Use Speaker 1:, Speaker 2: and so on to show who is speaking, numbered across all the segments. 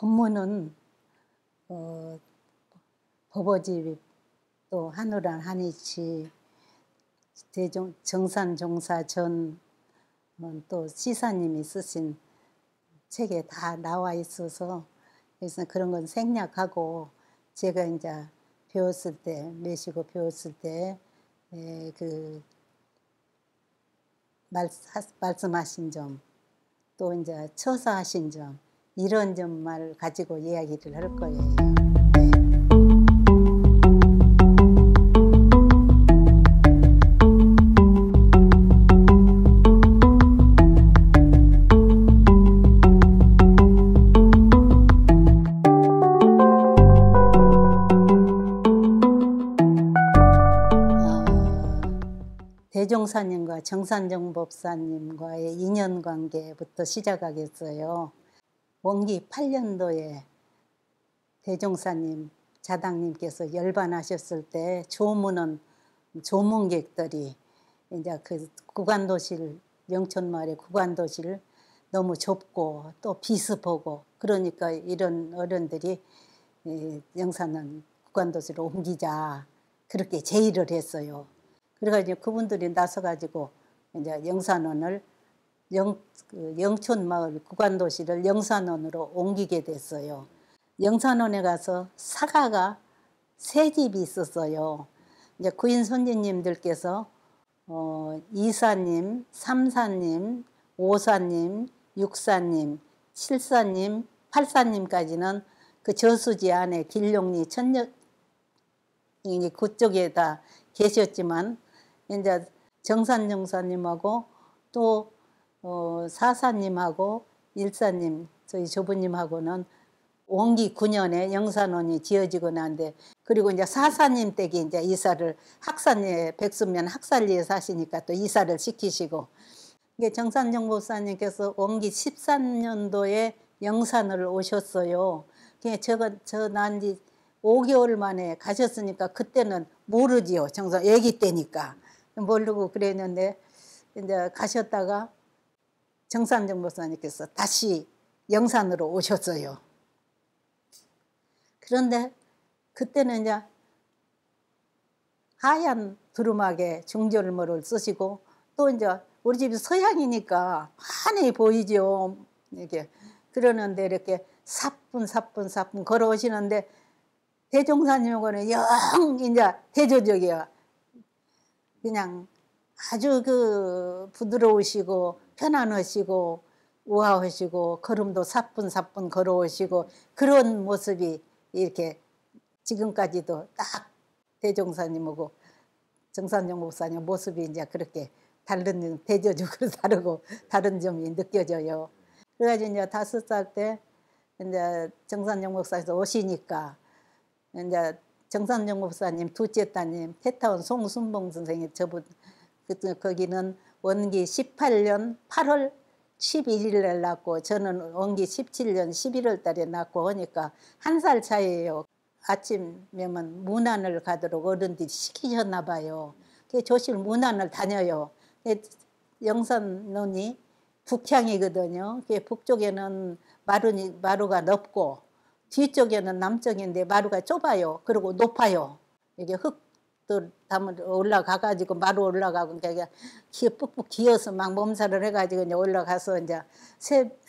Speaker 1: 법문은 법어집 또 한우란 한이치 정산종사 전 또 시사님이 쓰신 책에 다 나와 있어서 그래서 그런 건 생략하고 제가 이제 배웠을 때 매시고 배웠을 때 그 말씀하신 점 또 이제 처사하신 점 이런 점만 가지고 이야기를 할 거예요. 네. 대종사님과 정산정법사님과의 인연관계부터 시작하겠어요. 원기 8년도에 대종사님, 자당님께서 열반하셨을 때 조문객들이 이제 그 구간도실, 영촌마을의 구간도실 너무 좁고 또 비습하고 그러니까 이런 어른들이 영산은 구간도시로 옮기자 그렇게 제의를 했어요. 그래가지고 그분들이 나서가지고 이제 영산원을 영촌마을 구간도시를 영산원으로 옮기게 됐어요. 영산원에 가서 사가가 세 집이 있었어요. 이제 구인 선지님들께서 2사님, 3사님, 5사님, 6사님, 7사님, 8사님까지는 그 저수지 안에 길룡리 천녀 그쪽에다 계셨지만 이제 정산정사님하고 또 사사님하고 일사님 저희 조부님하고는 원기 9년에 영산원이 지어지고 난데 그리고 이제 사사님 댁에 이제 이사를 학산리에 백수면 학산리에 사시니까 또 이사를 시키시고 이게 정산정보사님께서 원기 13년도에 영산을 오셨어요. 저 난 지 5개월 만에 가셨으니까 그때는 모르지요. 정산 애기 때니까 모르고 그랬는데 이제 가셨다가 정산정보사님께서 다시 영산으로 오셨어요. 그런데 그때는 이제 하얀 두루마개 중절모를 쓰시고 또 이제 우리 집이 서양이니까 환히 보이죠. 이렇게 그러는데 이렇게 사뿐 걸어오시는데 대종사님하고는 영 이제 대조적이야. 그냥 아주 그 부드러우시고 편안하시고 우아하시고 걸음도 사뿐 걸어오시고 그런 모습이 이렇게 지금까지도 딱 대종사님하고 정산정 목사님 모습이 이제 그렇게 다른 대조적으로 다르고 다른 점이 느껴져요. 그래가지고 이제 5살 때 이제 정산정 목사에서 오시니까 이제 정산정 목사님 둘째 따님 태타원 송순봉 선생님 저분 거기는 원기 18년 8월 11일에 낳고 저는 원기 17년 11월 달에 낳고 하니까 1살 차이예요. 아침에만 문안을 가도록 어른들이 시키셨나 봐요. 조실 문안을 다녀요. 영산론이 북향이거든요. 북쪽에는 마루가 넓고 뒤쪽에는 남쪽인데 마루가 좁아요. 그리고 높아요. 이게 흙들 담을 올라가가지고 마루 올라가고 그러니까 푹푹 기어서 막 몸살을 해가지고 이제 올라가서 이제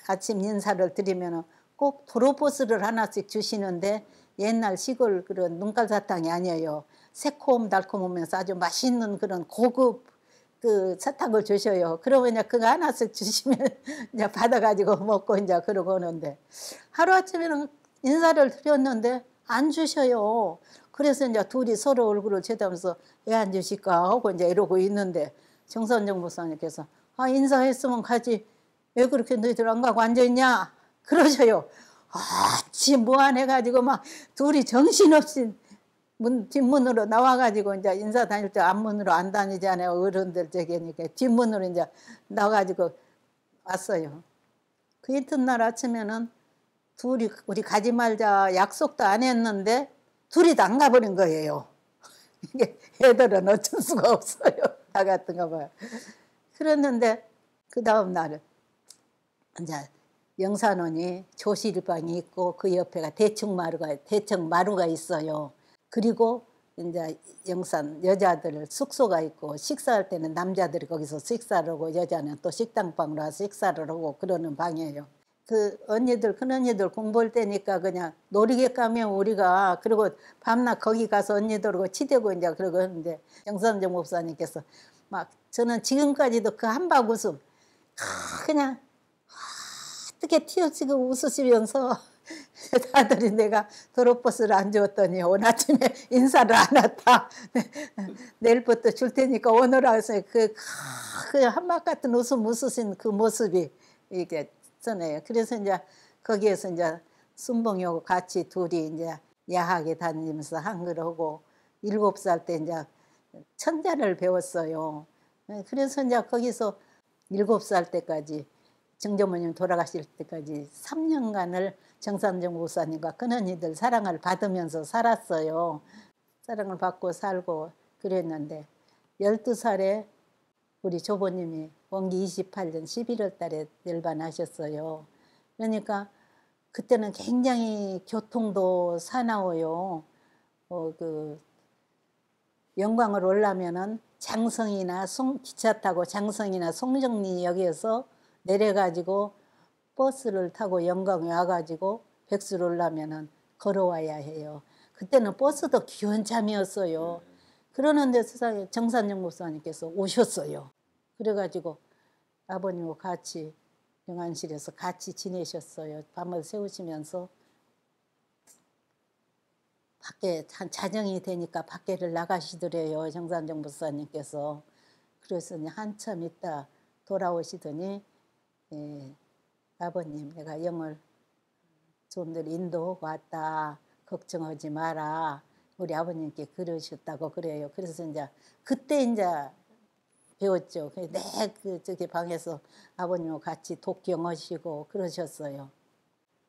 Speaker 1: 아침 인사를 드리면은 꼭 도로보스를 하나씩 주시는데 옛날 시골 그런 눈깔 사탕이 아니에요. 새콤달콤하면서 아주 맛있는 그런 고급 그 사탕을 주셔요. 그러면 이제 그거 하나씩 주시면 이제 받아가지고 먹고 이제 그러고 오는데 하루아침에는 인사를 드렸는데 안 주셔요. 그래서 이제 둘이 서로 얼굴을 쳐다보면서 왜 안 주실까 하고 이제 이러고 있는데 정선정 목사님께서 인사했으면 가지 왜 그렇게 너희들 안 가고 앉아있냐 그러셔요. 아치 무안해가지고 막 둘이 정신없이 뒷문으로 나와가지고 이제 인사 다닐 때 앞문으로 안 다니잖아요. 어른들 저기니까 뒷문으로 이제 나와가지고 왔어요. 그 이튿날 아침에는 둘이 우리 가지 말자 약속도 안 했는데 둘이 다 안 가버린 거예요. 이게 애들은 어쩔 수가 없어요. 다 같은가 봐요. 그랬는데 그 다음 날은 이제 영산원이 조실방이 있고 그 옆에가 대청마루가 있어요. 그리고 이제 영산 여자들 숙소가 있고 식사할 때는 남자들이 거기서 식사를 하고 여자는 또 식당방으로 와서 식사를 하고 그러는 방이에요. 그 언니들 큰 언니들 공부할 때니까 그냥 놀이개 가면 우리가 그리고 밤낮 거기 가서 언니들하고 치대고 이제 그러고 하는데 영산정 목사님께서 막 저는 지금까지도 그 한박 웃음 그냥 어떻게 튀어치고 웃으시면서 다들이 내가 도로버스를 안 주었더니 오늘 아침에 인사를 안 왔다. 내일부터 줄 테니까 오너라 해서 그 한박 같은 웃음 웃으신 그 모습이 이게 전해요. 그래서 이제 거기에서 이제 순봉이하고 같이 둘이 이제 야하게 다니면서 한글 하고 7살 때 이제 천자를 배웠어요. 그래서 이제 거기서 7살 때까지 정조모님 돌아가실 때까지 3년간을 정산정 목사님과 큰언니들 사랑을 받으면서 살았어요. 사랑을 받고 살고 그랬는데 12살에 우리 조보님이 원기 28년 11월 달에 멸반하셨어요. 그러니까 그때는 굉장히 교통도 사나워요. 영광을 올라면은 장성이나 기차 타고 장성이나 송정리역에서 내려가지고 버스를 타고 영광에 와가지고 백수를 올라면은 걸어와야 해요. 그때는 버스도 기원참이었어요. 그러는데 세상에 정산영 목사님께서 오셨어요. 그래가지고 아버님과 같이 영안실에서 같이 지내셨어요. 밤을 새우시면서 밖에 자정이 되니까 밖에를 나가시더래요. 정산정 목사님께서. 그래서 한참 있다 돌아오시더니 아버님 내가 영을 좋은 데로 인도하고 왔다. 걱정하지 마라. 우리 아버님께 그러셨다고 그래요. 그래서 이제 그때 이제 배웠죠. 저기 방에서 아버님과 같이 독경하시고 그러셨어요.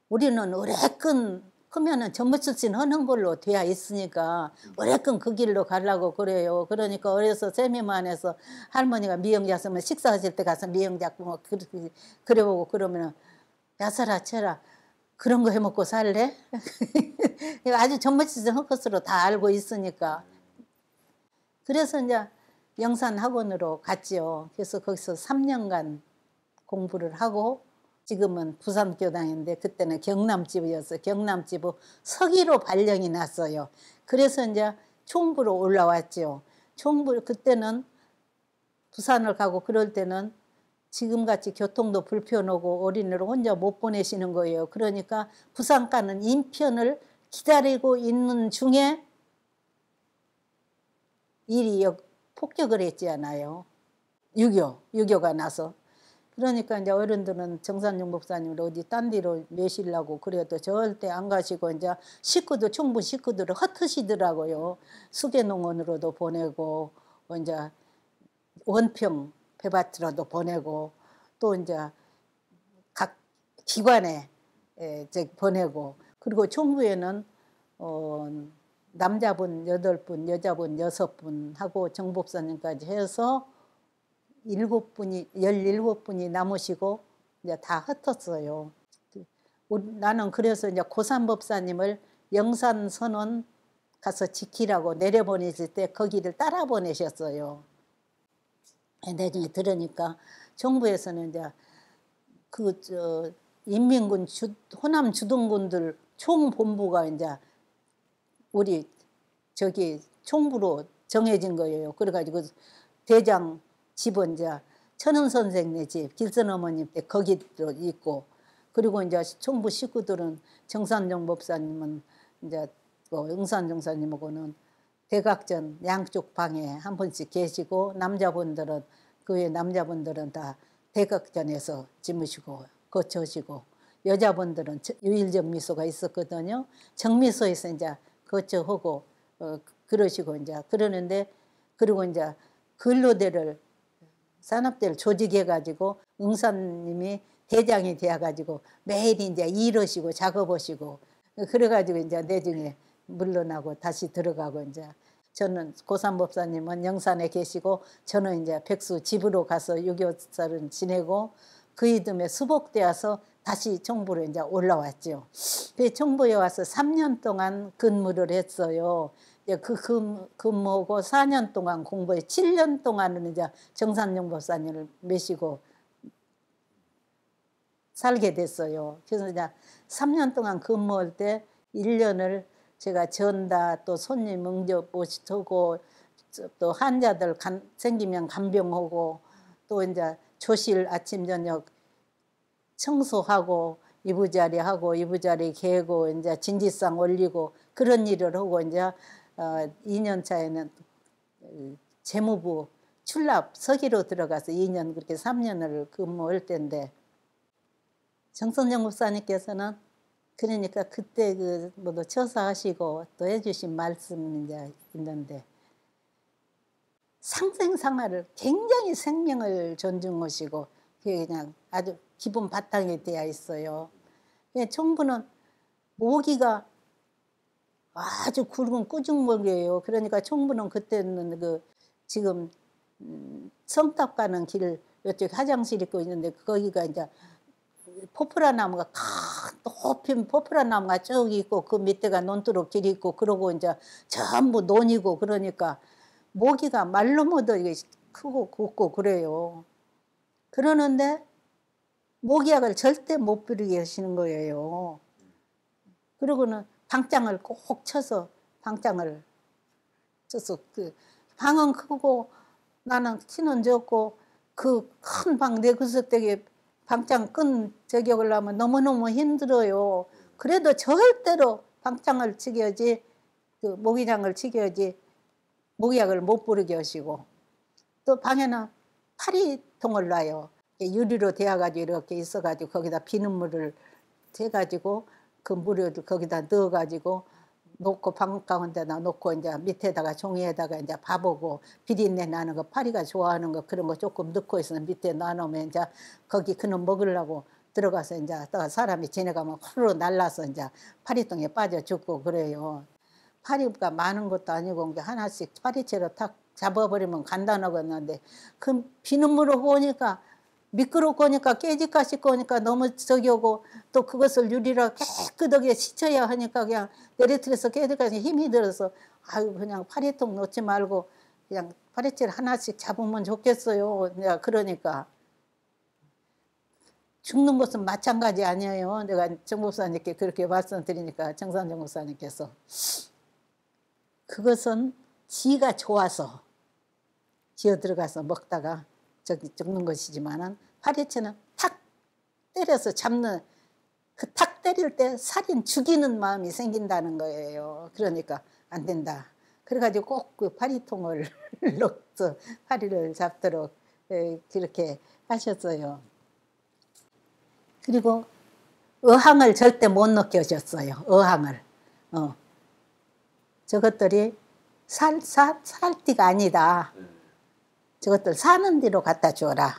Speaker 1: 우리는 오래끈 크면은 전부출신 하는 걸로 되어 있으니까 오래끈 그 길로 가려고 그래요. 그러니까 어려서 세미만해서 할머니가 미역자 쓰면 식사하실 때 가서 미역자 뭐 그래보고 그러면은 야사라 쳐라 그런 거 해먹고 살래? 아주 전부출신 한 것으로 다 알고 있으니까. 그래서 이제 영산 학원으로 갔죠. 그래서 거기서 3년간 공부를 하고 지금은 부산교당인데 그때는 경남지부였어요. 경남지부 서기로 발령이 났어요. 그래서 이제 총부로 올라왔죠. 총부 그때는 부산을 가고 그럴 때는 지금같이 교통도 불편하고 어린이를 혼자 못 보내시는 거예요. 그러니까 부산 가는 인편을 기다리고 있는 중에 일이 폭격을 했잖아요. 6.25가 나서. 그러니까 이제 어른들은 정산용 목사님을 어디 딴 데로 매시려고 그래도 절대 안 가시고 이제 총부 식구들을 흩으시더라고요. 수계농원으로도 보내고 이제 원평 폐밭으로도 보내고 또 이제 각 기관에 보내고 그리고 총부에는 남자분 8분, 여자분 6분 하고 정법사님까지 해서 17분이 남으시고 이제 다 흩었어요. 나는 그래서 이제 고산법사님을 영산선원 가서 지키라고 내려보내실 때 거기를 따라 보내셨어요. 나중에 들으니까 정부에서는 이제 인민군 호남 주둔군들 총본부가 이제 우리 저기 총부로 정해진 거예요. 그래가지고 대장 집은 이제 천은 선생네 집, 길선 어머님 때 거기도 있고, 그리고 이제 총부 식구들은 정산정 법사님은 이제 응산 정사님하고는 대각전 양쪽 방에 한 분씩 계시고 남자분들은 그 외 남자분들은 다 대각전에서 지무시고 거처시고 여자분들은 유일정미소가 있었거든요. 정미소에서 이제 거처하고 그러시고 이제 그러는데 그리고 이제 근로대를 산업대를 조직해가지고 응산님이 대장이 되어가지고 매일 이제 일하시고 작업하시고 그래가지고 이제 나중에 물러나고 다시 들어가고 이제 저는 고산법사님은 영산에 계시고 저는 이제 백수 집으로 가서 6.25살을 지내고 그 이듬해 수복되어서 다시 청부로 이제 올라왔죠. 그 청부에 와서 3년 동안 근무를 했어요. 그 근무하고 4년 동안 공부해 7년 동안은 이제 정산용 법사님을 모시고 살게 됐어요. 그래서 이제 3년 동안 근무할 때 1년을 제가 전다, 또 손님 응접 모시고, 또 환자들 생기면 간병하고, 또 이제 조실 아침 저녁 청소하고, 이부자리하고, 이부자리 개고, 이제 진지상 올리고, 그런 일을 하고, 이제 2년 차에는 재무부 출납 서기로 들어가서 2년, 그렇게 3년을 근무할 때인데, 정선정 목사님께서는 그러니까 그때 그 뭐도 처사하시고 또 해주신 말씀이 이제 있는데, 상생상하를 굉장히 생명을 존중하시고 그게 그냥 아주 기본 바탕이 되어 있어요. 청부는 모기가 아주 굵은 꾸중목이에요. 그러니까 청부는 그때는 그 지금 성탑 가는 길 이쪽 화장실 있고 있는데 거기가 이제 포프라 나무가 높은 포프라 나무가 쭉 있고 그 밑에가 논두록 길이 있고 그러고 이제 전부 논이고 그러니까 모기가 말로 못해 이게 크고 굵고 그래요. 그러는데 모기약을 절대 못 부리게 하시는 거예요. 그리고는 방장을 꼭 쳐서 방장을 쳐서 그 방은 크고 나는 키는 적고 그 큰 방 내 구석대기에 방장 끈 저격을 하면 너무너무 힘들어요. 그래도 절대로 방장을 치겨야지 그 모기장을 치겨야지 모기약을 못 부르게 하시고, 또 방에는 파리통을 놔요. 유리로 되어가지고 이렇게 있어가지고 거기다 비눗물을 대가지고 그 물을 거기다 넣어가지고 놓고 방 가운데다 놓고 이제 밑에다가 종이에다가 이제 밥하고 비린내 나는 거 파리가 좋아하는 거 그런 거 조금 넣고 있으면 밑에 놔놓으면 이제 거기 그놈 먹으려고 들어가서 이제 또 사람이 지나가면 후루룩 날라서 이제 파리통에 빠져 죽고 그래요. 파리가 많은 것도 아니고 하나씩 파리채로 탁 잡아버리면 간단하겠는데 그 비눗물을 보니까 미끄럽고 하니까 깨질까 싶고 하니까 너무 저기 오고 또 그것을 유리로 깨끗하게 씻어야 하니까 그냥 내리틀에서 깨질까지 힘이 들어서 아유 그냥 파리통 놓지 말고 그냥 파리채를 하나씩 잡으면 좋겠어요. 내가 그러니까 죽는 것은 마찬가지 아니에요. 내가 정 목사님께 그렇게 말씀드리니까 정산정 목사님께서 그것은 지가 좋아서 지어 들어가서 먹다가 저기 죽는 것이지만은 파리채는 탁 때려서 잡는 그 탁 때릴 때 살인 죽이는 마음이 생긴다는 거예요. 그러니까 안 된다. 그래가지고 꼭 그 파리통을 넣어서 파리를 잡도록 그렇게 하셨어요. 그리고 어항을 절대 못 넣게 하셨어요. 어항을. 저것들이 살띠가 아니다. 저것들 사는 데로 갖다 주어라.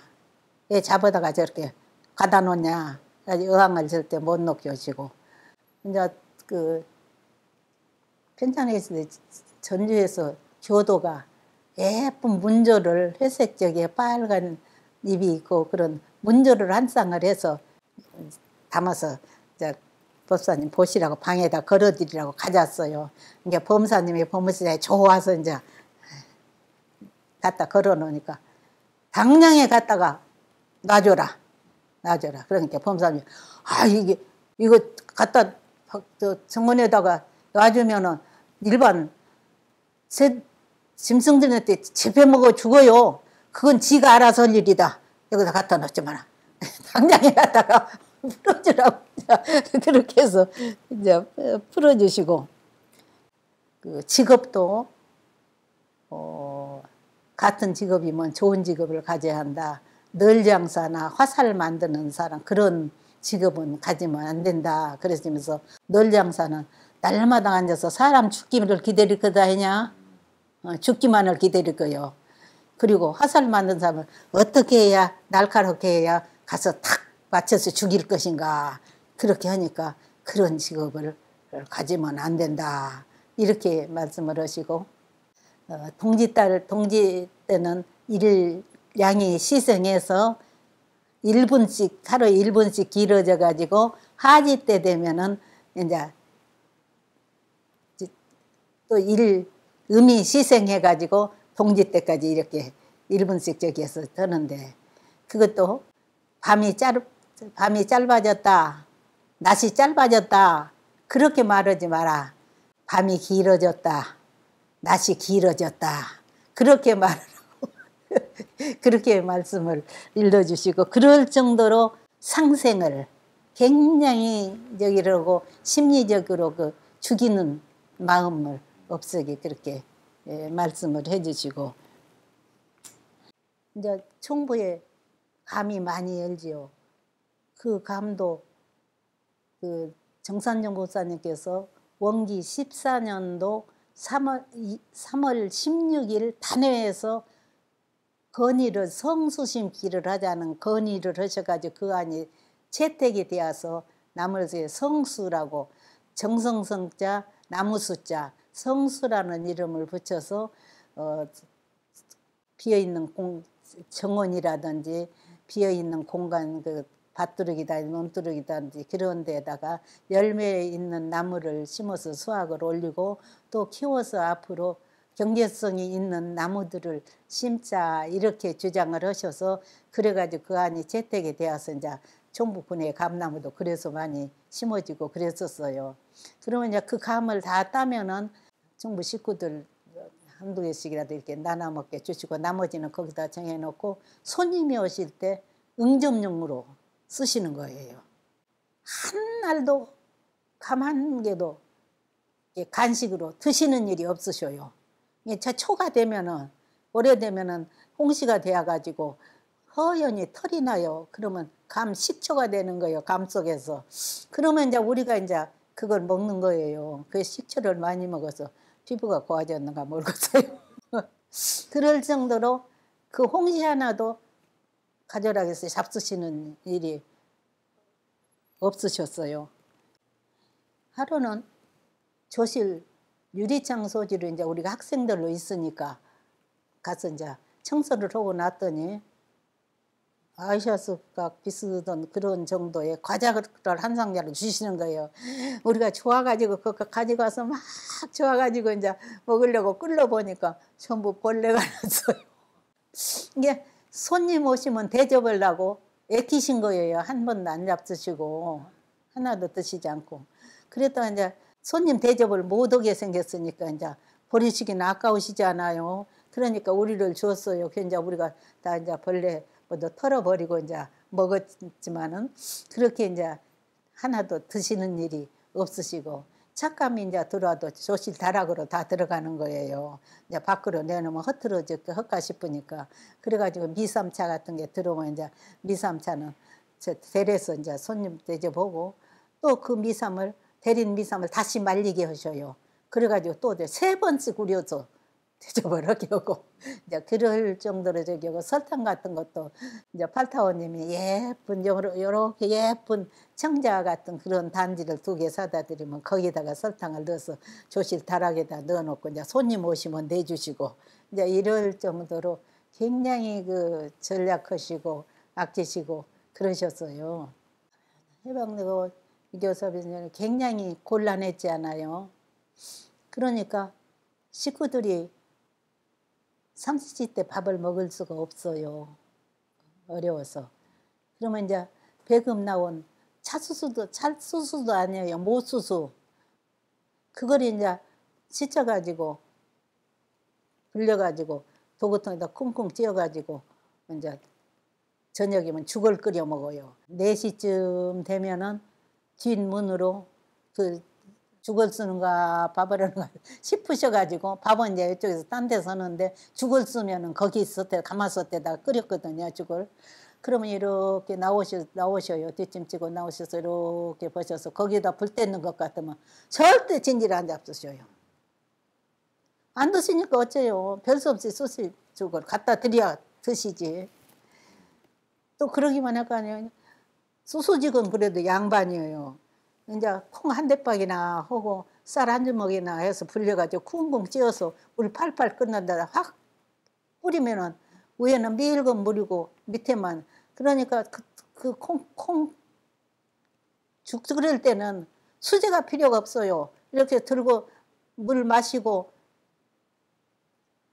Speaker 1: 왜 잡아다가 저렇게 가다 놓냐. 어항을 절대 못 놓게 하시고. 이제 그 편찬에서 전주에서 교도가 예쁜 문조를 회색적에 빨간 잎이 있고 그런 문조를 한 쌍을 해서 담아서 이제 법사님 보시라고 방에다 걸어드리라고 가졌어요. 이제 범사님이 법무실에 좋아서 이제 갖다 걸어 놓으니까 당장에 갖다가 놔줘라. 그러니까 범사님이 이거 갖다 정원에다가 놔주면은 일반 짐승들한테 잡혀먹어 죽어요. 그건 지가 알아서 할 일이다. 여기다 갖다 놓지 마라. 당장에 갖다가 풀어주라고 그렇게 해서 이제 풀어주시고, 그 직업도 같은 직업이면 좋은 직업을 가져야 한다. 널장사나 화살 만드는 사람 그런 직업은 가지면 안 된다. 그러시면서 널장사는 날마다 앉아서 사람 죽기를 기다릴 거다 하냐? 죽기만을 기다릴 거요. 그리고 화살 만든 사람은 어떻게 해야 날카롭게 해야 가서 탁 맞춰서 죽일 것인가. 그렇게 하니까 그런 직업을 가지면 안 된다. 이렇게 말씀을 하시고, 동지 때는 일량이 시생해서 1분씩 하루 1분씩 길어져 가지고 하지 때 되면은 이제 또 음이 시생해 가지고 동지 때까지 이렇게 1분씩 저기에서 드는데 그것도 밤이 짧아졌다, 낮이 짧아졌다 그렇게 말하지 마라. 밤이 길어졌다, 낮이 길어졌다 그렇게 말하라고 그렇게 말씀을 일러주시고 그럴 정도로 상생을 굉장히 저기라고 심리적으로 그 죽이는 마음을 없애게 그렇게 말씀을 해주시고 이제 총부에 감이 많이 열지요. 그 감도 그 정산정 목사님께서 원기 14년도 3월 16일 단회에서 건의를 성수심기를 하자는 건의를 하셔가지고 그 안이 채택이 되어서 나머지 성수라고 정성성자 나무수자 성수라는 이름을 붙여서 비어있는 정원이라든지 비어있는 공간 그 밭두르기다 논두르기다든지 그런 데다가 열매 있는 나무를 심어서 수확을 올리고 또 키워서 앞으로 경제성이 있는 나무들을 심자 이렇게 주장을 하셔서 그래가지고 그 안이 채택이 되어서 이제 총부군의 감나무도 그래서 많이 심어지고 그랬었어요. 그러면 이제 그 감을 다 따면은 총부 식구들 한두 개씩이라도 이렇게 나눠 먹게 주시고 나머지는 거기다 정해놓고 손님이 오실 때 응접용으로 쓰시는 거예요. 한 날도 감 한 개도 간식으로 드시는 일이 없으셔요. 저 초가 되면은 오래되면은 홍시가 되어가지고 허연히 털이 나요. 그러면 감 식초가 되는 거예요. 감 속에서. 그러면 이제 우리가 이제 그걸 먹는 거예요. 그 식초를 많이 먹어서 피부가 고와졌는가 모르겠어요. 그럴 정도로 그 홍시 하나도 가져라해서 잡수시는 일이 없으셨어요. 하루는 조실 유리창 소지로 이제 우리가 학생들로 있으니까 가서 이제 청소를 하고 났더니 아이셔스각 비슷한 그런 정도의 과자를 한 상자로 주시는 거예요. 우리가 좋아가지고 그거 가져가서 막 좋아가지고 이제 먹으려고 끌러보니까 전부 벌레가 났어요. 이게 손님 오시면 대접을 하고 애키신 거예요. 한 번도 안 잡수시고 하나도 드시지 않고. 그랬다가 이제 손님 대접을 못 하게 생겼으니까 이제 버리시기는 아까우시잖아요. 그러니까 우리를 줬어요. 이제 우리가 다 이제 벌레 모두 털어버리고 이제 먹었지만은 그렇게 이제 하나도 드시는 일이 없으시고 착감이 이제 들어와도 조실 다락으로 다 들어가는 거예요. 이제 밖으로 내놓으면 흐트러질까 헛까 싶으니까 그래가지고 미삼차 같은 게 들어오면 이제 미삼차는 데려서 이제 손님 대접하고 또 그 미삼을 데린 미삼을 다시 말리게 하셔요. 그래가지고 또 세 번씩 우려서 대접을 하게 하고 이제 그럴 정도로 저기 하고 설탕 같은 것도 이제 팔타오님이 예쁜 요렇게 예쁜 청자 같은 그런 단지를 2개 사다 드리면 거기다가 설탕을 넣어서 조실 다락에다 넣어놓고 이제 손님 오시면 내주시고 이제 이럴 정도로 굉장히 그 전략하시고 아끼시고 그러셨어요. 해방되고 이교섭이 굉장히 곤란했지 않아요. 그러니까 식구들이 30대 밥을 먹을 수가 없어요. 어려워서. 그러면 이제 배급 나온 찰수수도 아니에요. 모수수. 그걸 이제 씻어가지고 불려가지고 도구통에다 쿵쿵 찧어가지고 이제 저녁이면 죽을 끓여 먹어요. 4시쯤 되면은 뒷문으로 그 죽을 쓰는가 밥을 하는가 싶으셔가지고 밥은 이제 이쪽에서 딴 데 서는데 죽을 쓰면은 거기 가마솥에다 끓였거든요. 죽을. 그러면 이렇게 나오셔요. 뒷짐지고 나오셔서 이렇게 보셔서 거기다 불 떼는 것 같으면 절대 진지를 안 잡수셔요. 안 드시니까 어째요. 별 수 없이 소시 죽을 갖다 드려야 드시지. 또 그러기만 할 거 아니에요. 소소직은 그래도 양반이에요. 이제 콩 한 대박이나 하고 쌀 한 주먹이나 해서 불려가지고 쿵쿵 찧어서 물 팔팔 끓는 데다 확 뿌리면은 위에는 밀건 물이고 밑에만 그러니까 죽 끓일 때는 수제가 필요가 없어요. 이렇게 들고 물 마시고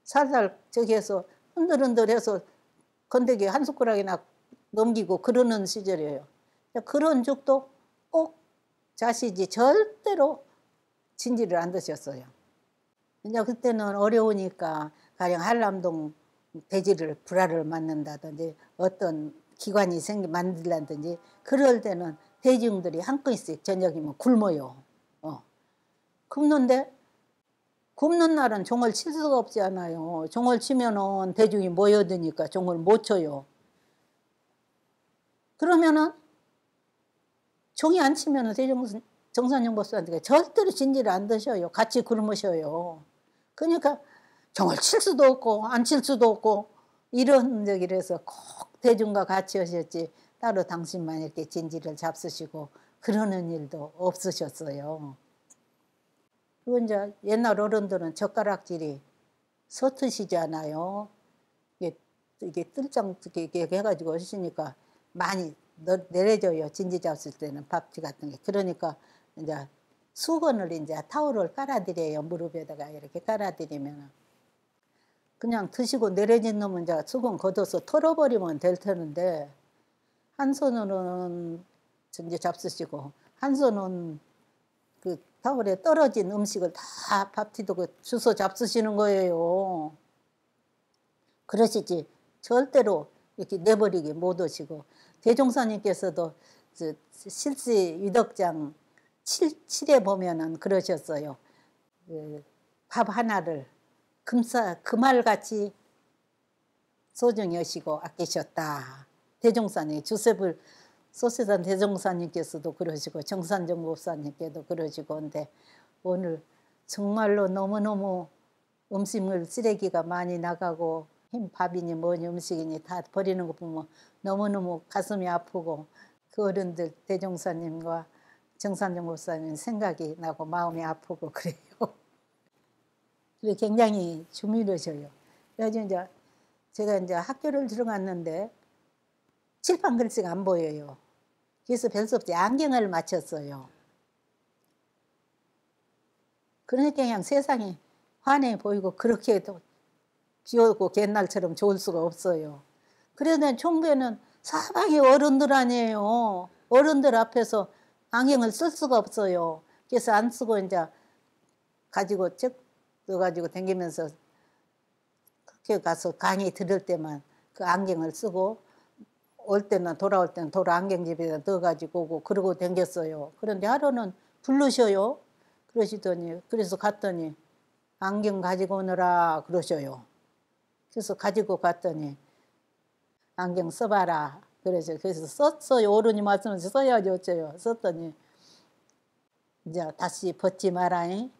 Speaker 1: 살살 저기 해서 흔들흔들해서 건더기 한 숟가락이나 넘기고 그러는 시절이에요. 그런 죽도 꼭 자시지 절대로 진지를 안 드셨어요. 이제 그때는 어려우니까 가령 한람동 대지를 불화를 맞는다든지 어떤 기관이 만들다든지 그럴 때는 대중들이 한 건씩 저녁이면 굶어요. 굶는데 굶는 날은 종을 칠 수가 없지 않아요. 종을 치면은 대중이 모여드니까 종을 못 쳐요. 그러면은 종이 안 치면은 정산용 법사한테 절대로 진지를 안 드셔요. 같이 굶으셔요. 그러니까 종을 칠 수도 없고 안 칠 수도 없고 이런 적이라서 꼭 대중과 같이 하셨지 따로 당신만 이렇게 진지를 잡수시고 그러는 일도 없으셨어요. 그리고 이제 옛날 어른들은 젓가락질이 서투시잖아요. 이게 뜰장 이렇게 해가지고 하시니까 많이 내려져요. 진지 잡술 때는 밥지 같은 게. 그러니까 이제 수건을 이제 타올을 깔아드려요. 무릎에다가 이렇게 깔아드리면 그냥 드시고 내려진 놈은 이제 수건 걷어서 털어버리면 될 테는데 한 손으로는 진지 잡수시고 한 손은 그 타올에 떨어진 음식을 다 밥티도 주워 잡수시는 거예요. 그러시지 절대로 이렇게 내버리게 못 오시고 대종사님께서도 실시 위덕장 7에 보면은 그러셨어요. 밥 하나를 금알같이 소중히 여시고 아끼셨다. 대종사님 주셉을 소세산 대종사님께서도 그러시고 정산정 목사님께도 그러시고 근데 오늘 정말로 너무너무 음식물 쓰레기가 많이 나가고 흰밥이니 뭐니 음식이니 다 버리는 거 보면 너무너무 가슴이 아프고 그 어른들 대종사님과 정산정 목사님 생각이 나고 마음이 아프고 그래요. 그리고 굉장히 주밀하셔요. 그래서 이제 제가 이제 학교를 들어갔는데 칠판 글씨가 안 보여요. 그래서 별 수 없이 안경을 맞췄어요. 그러니까 그냥 세상이 환해 보이고 그렇게 귀여고 옛날처럼 좋을 수가 없어요. 그래도 총부에는 사방이 어른들 아니에요. 어른들 앞에서 안경을 쓸 수가 없어요. 그래서 안 쓰고 이제 가지고 책 넣어가지고 다니면서 그렇게 가서 강의 들을 때만 그 안경을 쓰고 올 때는 돌아올 때는 안경집에다 넣어가지고 오고 그러고 다녔어요. 그런데 하루는 부르셔요. 그러시더니 그래서 갔더니 안경 가지고 오너라 그러셔요. 그래서 가지고 갔더니 안경 써봐라. 그래서 썼어요. 어른이 말씀하셔서 써야지 어째요. 썼더니 이제 다시 벗지 마라잉.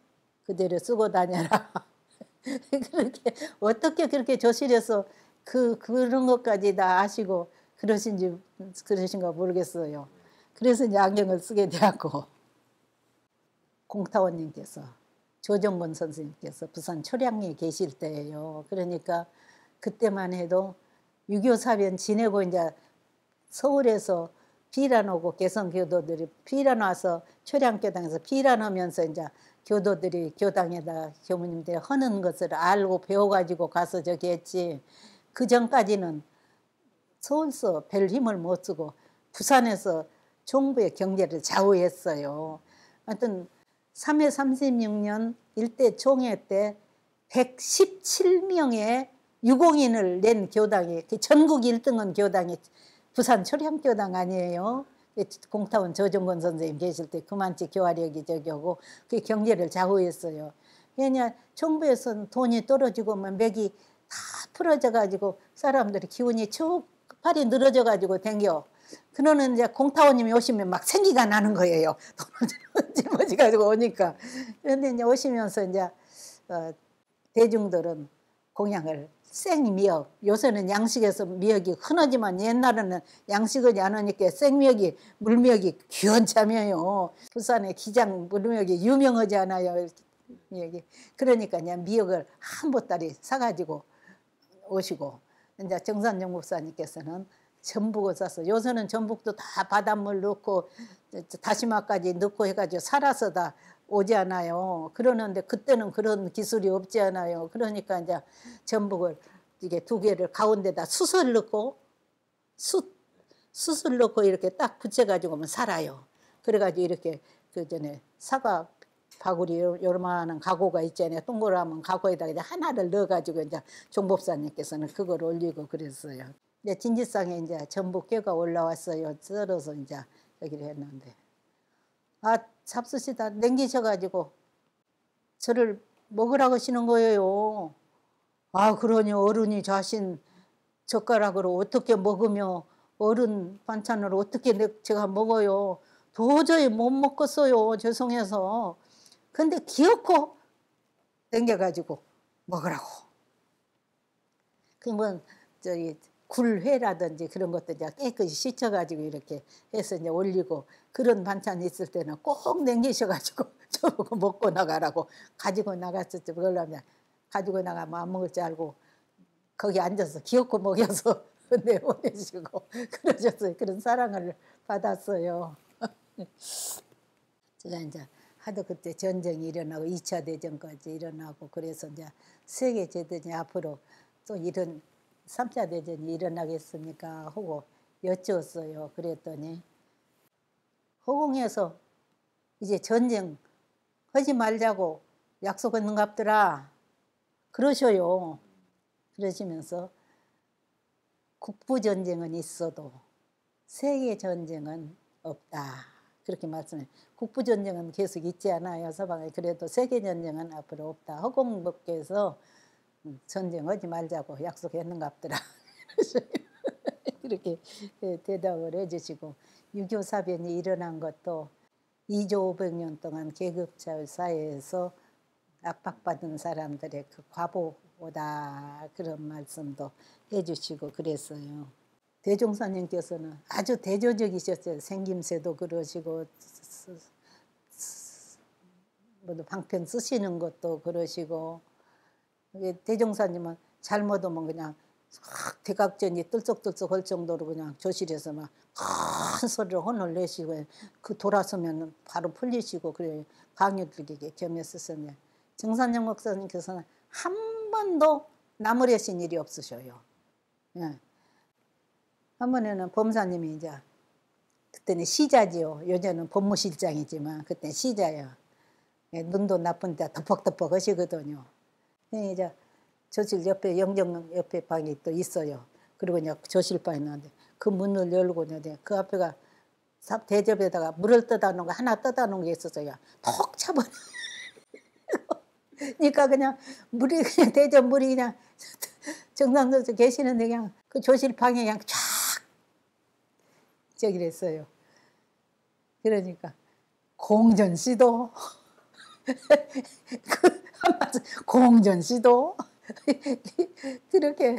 Speaker 1: 그대로 쓰고 다녀라. 그렇게 어떻게 그렇게 조실해서 그런 것까지 다 아시고 그러신가 모르겠어요. 그래서 이제 안경을 쓰게 되었고 공타원님께서 조정건 선생님께서 부산 초량리에 계실 때예요. 그러니까 그때만 해도 6.25 사변 지내고 이제 서울에서 피란 오고 개성 교도들이 피란 와서 초량교당에서 피란 오면서 이제 교도들이 교당에다 교무님들이 하는 것을 알고 배워가지고 가서 저기 했지. 그 전까지는 서울서 별 힘을 못 쓰고 부산에서 정부의 경제를 좌우했어요. 하여튼 3회 36년 일대 총회 때 117명의 유공인을 낸 교당이 전국 1등은 교당이 부산 초량교당 아니에요. 공타원 조정건 선생님 계실 때 그만치 교화력이 저기 오고 그 경제를 좌우했어요. 왜냐 정부에서는 돈이 떨어지고 맥이 다 풀어져 가지고 사람들이 기운이 쭉 팔이 늘어져 가지고 댕겨. 그러는 이제 공타원님이 오시면 막 생기가 나는 거예요. 돈을 짊어지 가지고 오니까. 그런데 이제 오시면서 이제 대중들은 공양을 생미역, 요새는 양식에서 미역이 흔하지만 옛날에는 양식이 안 하니까 생미역이 물미역이 귀한참이에요. 부산의 기장 물미역이 유명하지 않아요. 그러니까 그냥 미역을 한 보따리 사가지고 오시고 이제 정산정 목사님께서는 전복을 쌌어. 요새는 전복도 다 바닷물 넣고 다시마까지 넣고 해가지고 살아서 다 오지 않아요. 그러는데 그때는 그런 기술이 없지 않아요. 그러니까 이제 전복을 이게 2개를 가운데다 숯을 넣고 숯을 넣고 이렇게 딱 붙여가지고 하면 살아요. 그래가지고 이렇게 그 전에 사과 바구리 요만한 가고가 있잖아요. 동그라면 가고에다가 이제 하나를 넣어가지고 이제 종법사님께서는 그걸 올리고 그랬어요. 이제 진지상에 이제 전복깨가 올라왔어요. 썰어서 이제 여기를 했는데 아 잡수시다 냉기셔가지고 저를 먹으라고 하시는 거예요. 아 그러니 어른이 자신 젓가락으로 어떻게 먹으며 어른 반찬을 어떻게 제가 먹어요. 도저히 못 먹겠어요. 죄송해서. 근데 기어코 당겨가지고 먹으라고. 그러면 저기 굴회라든지 그런 것도 이제 깨끗이 씻어가지고 이렇게 해서 이제 올리고 그런 반찬 있을 때는 꼭 남기셔가지고 저보고 먹고 나가라고 가지고 나갔었지. 그러려면 가지고 나가면 안 먹을 줄 알고 거기 앉아서 기어코 먹여서 내보내시고 그러셨어요. 그런 사랑을 받았어요. 제가 이제 하도 그때 전쟁이 일어나고 2차 대전까지 일어나고 그래서 이제 세계제대전이 앞으로 또 이런 3차 대전이 일어나겠습니까 하고 여쭈었어요. 그랬더니 허공에서 이제 전쟁 하지 말자고 약속했는갑더라 그러셔요. 그러시면서 국부전쟁은 있어도 세계전쟁은 없다. 그렇게 말씀해요. 국부전쟁은 계속 있지 않아요. 서방에. 그래도 세계전쟁은 앞으로 없다. 허공법께서 전쟁하지 말자고 약속했는갑더라. 그렇게 대답을 해주시고 6.25 사변이 일어난 것도 2조 500년 동안 계급차별 사회에서 압박받은 사람들의 그 과보다 그런 말씀도 해주시고 그랬어요. 대종사님께서는 아주 대조적이셨어요. 생김새도 그러시고 방편 쓰시는 것도 그러시고 대종사님은 잘못하면 그냥 대각전이 뜰썩뜰썩 할 정도로 그냥 조실에서 막 큰 소리로 혼을 내시고 그 돌아서면 바로 풀리시고 그래 강요들에게 겸했었었는데 정산영 목사님께서는 한 번도 나무래신 일이 없으셔요. 예. 한 번에는 범사님이 이제 그때는 시자지요. 요새는 법무실장이지만 그때는 시자예요. 예, 눈도 나쁜데 덮벅덮벅 하시거든요. 이제 조실 옆에 영정 옆에 방이 또 있어요. 그리고 이제 조실방이 있는데 그 문을 열고 이제 그 앞에가 대접에다가 물을 떠다 놓은 거 하나 떠다 놓은 게 있었어요. 톡 차버려. 그러니까 그냥 물이 그냥 대접 물이 그냥 정상선수 계시는데 그냥 그 조실방에 그냥 쫙 저기 했어요. 그러니까 공전씨도 그 한마디 공전씨도 그렇게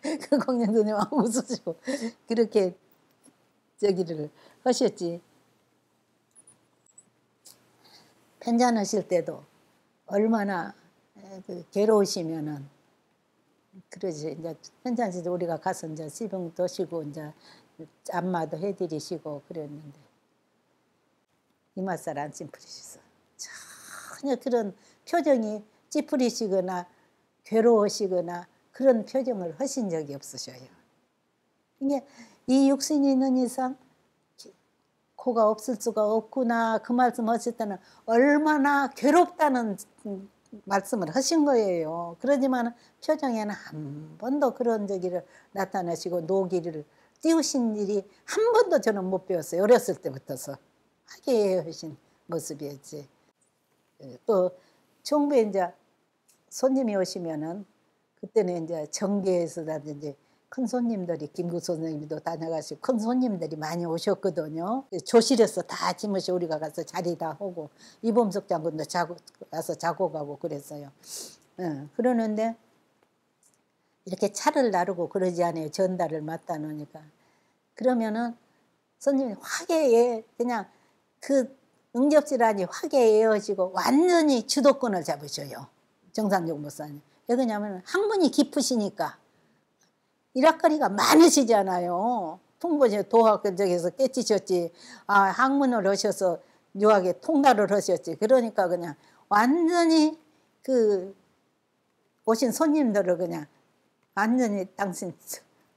Speaker 1: 그 공전선생님하고 웃으시고 그렇게 저기를 하셨지. 편찬하실 때도 얼마나 괴로우시면은 그러지. 이제 편찬시도 우리가 가서 이제 시병 도시고 이제 안마도 해드리시고 그랬는데 이맛살 안 찌푸리셨어. 전혀 그런 표정이 찌푸리시거나 괴로우시거나 그런 표정을 하신 적이 없으셔요. 이게 이 육신이 있는 이상 코가 없을 수가 없구나 그 말씀 하실 때는 얼마나 괴롭다는 말씀을 하신 거예요. 그러지만 표정에는 한 번도 그런 저기를 나타내시고 노기를 띄우신 일이 한 번도 저는 못 배웠어요. 어렸을 때부터서 하게 하신 모습이었지. 또 총부에 이제 손님이 오시면은 그때는 이제 정계에서라든지 큰 손님들이 김구 선생님도 다녀가시고 큰 손님들이 많이 오셨거든요. 조실에서 다 짐없이 우리가 가서 자리 다 하고 이범석 장군도 와서 자고 가고 그랬어요. 그러는데 이렇게 차를 나르고 그러지 않아요. 전달을 맡다 놓으니까. 그러면은 손님이 화개에 그냥 그 응접실하니 화개에 하시고 완전히 주도권을 잡으셔요. 정상종 목사님. 왜 그러냐면 학문이 깊으시니까 일학거리가 많으시잖아요. 통번에 도학 저기서 깨치셨지. 아, 학문을 하셔서 유학에 통달을 하셨지. 그러니까 그냥 완전히 그 오신 손님들을 그냥 완전히 당신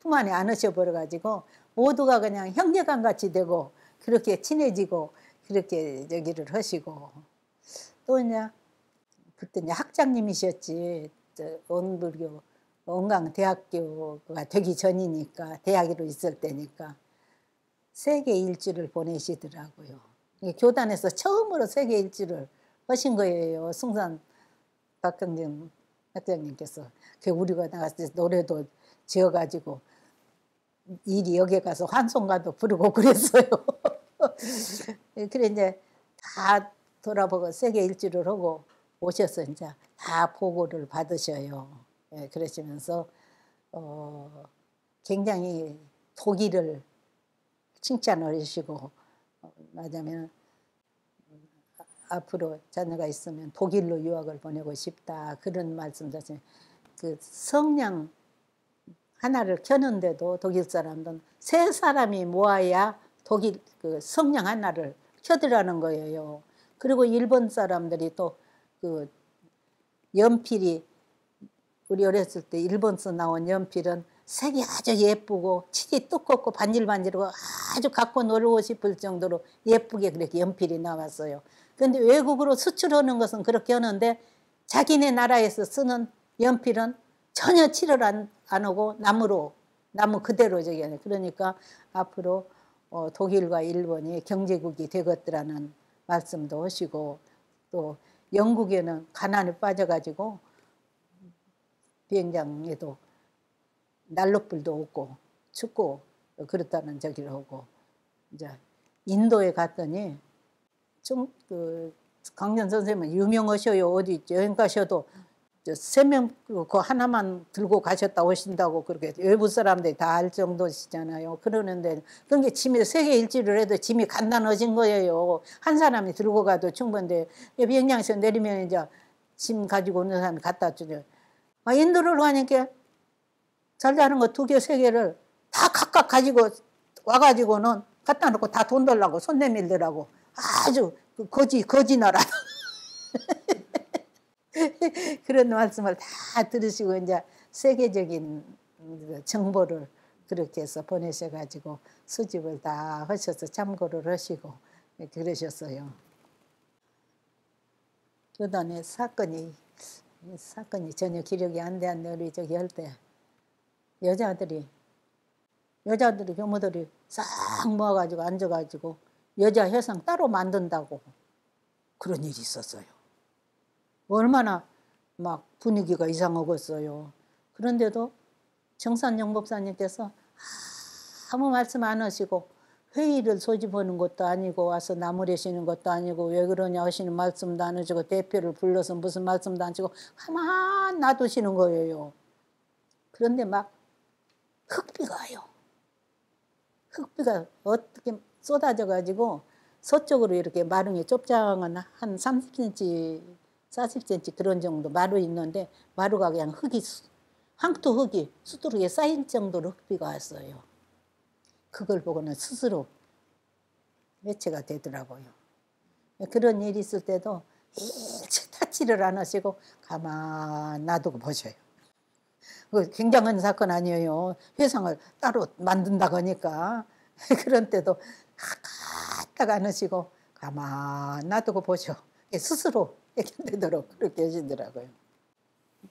Speaker 1: 품 안에 안으셔 버려가지고 모두가 그냥 형제간 같이 되고 그렇게 친해지고 그렇게 저기를 하시고 또 이제 그때 이제 학장님이셨지. 원불교 원광대학교가 되기 전이니까 대학으로 있을 때니까 세계 일주를 보내시더라고요. 교단에서 처음으로 세계 일주를 하신 거예요. 승산 박경진 학장님께서. 그 우리가 나갔을 때 노래도 지어가지고 일이 여기 가서 환송가도 부르고 그랬어요. 그래 이제 다 돌아보고 세계 일주를 하고 오셔서 이제 다 보고를 받으셔요. 예, 그러시면서 굉장히 독일을 칭찬을 해주시고 말하자면 앞으로 자녀가 있으면 독일로 유학을 보내고 싶다 그런 말씀도 하시고 그 성냥 하나를 켜는데도 독일 사람들은 세 사람이 모아야 독일 그 성냥 하나를 켜더라는 거예요. 그리고 일본 사람들이 또 그 연필이 우리 어렸을 때 일본서 나온 연필은 색이 아주 예쁘고 칠이 두껍고 반질반질하고 아주 갖고 놀고 싶을 정도로 예쁘게 그렇게 연필이 나왔어요. 그런데 외국으로 수출하는 것은 그렇게 하는데 자기네 나라에서 쓰는 연필은 전혀 칠을 안 하고 나무 그대로 저기 하네. 그러니까 앞으로 독일과 일본이 경제국이 되겠더라는 말씀도 하시고 또 영국에는 가난에 빠져가지고 비행장에도 난로불도 없고 춥고 그렇다는 저기를 하고 이제 인도에 갔더니 좀 그 강연 선생님은 유명하셔요. 어디 여행 가셔도 3명 그 하나만 들고 가셨다 오신다고 그렇게 외부 사람들이 다 알 정도시잖아요. 그러는데 그런 게 짐이 세계 일주를 해도 짐이 간단해진 거예요. 한 사람이 들고 가도 충분한데 비행장에서 내리면 이제 짐 가지고 오는 사람이 갖다 주죠. 아, 인도를 가니까 잘 자는 거 2개, 3개를 다 각각 가지고 와가지고는 갖다 놓고 다 돈 달라고 손 내밀더라고. 아주 거지 나라. 그런 말씀을 다 들으시고 이제 세계적인 정보를 그렇게 해서 보내셔가지고 수집을 다 하셔서 참고를 하시고 그러셨어요. 교단의 사건이 전혀 기록이 안 되는데 우리 저기 할 때 여자들이 교무들이 싹 모아가지고 앉아가지고 여자 회상 따로 만든다고 그런 일이 있었어요. 얼마나 막 분위기가 이상하겠어요. 그런데도 정산영 목사님께서 아무 말씀 안 하시고 회의를 소집하는 것도 아니고 와서 나무래시는 것도 아니고 왜 그러냐 하시는 말씀도 안 하시고 대표를 불러서 무슨 말씀도 안 하시고 가만 놔두시는 거예요. 그런데 막 흑비가 와요. 흑비가 어떻게 쏟아져 가지고 서쪽으로 이렇게 마릉이 좁장한 한 30cm 40cm 그런 정도 마루 있는데 마루가 그냥 황토 흙이 수두룩에 쌓일 정도로 흑비가 왔어요. 그걸 보고는 스스로 매체가 되더라고요. 그런 일이 있을 때도 일체 타치를 안 하시고 가만 놔두고 보셔요. 굉장한 사건 아니에요. 회상을 따로 만든다고 하니까. 그런 때도 갖다가 안 하시고 가만 놔두고 보셔. 스스로 해결되도록 그렇게 하시더라고요.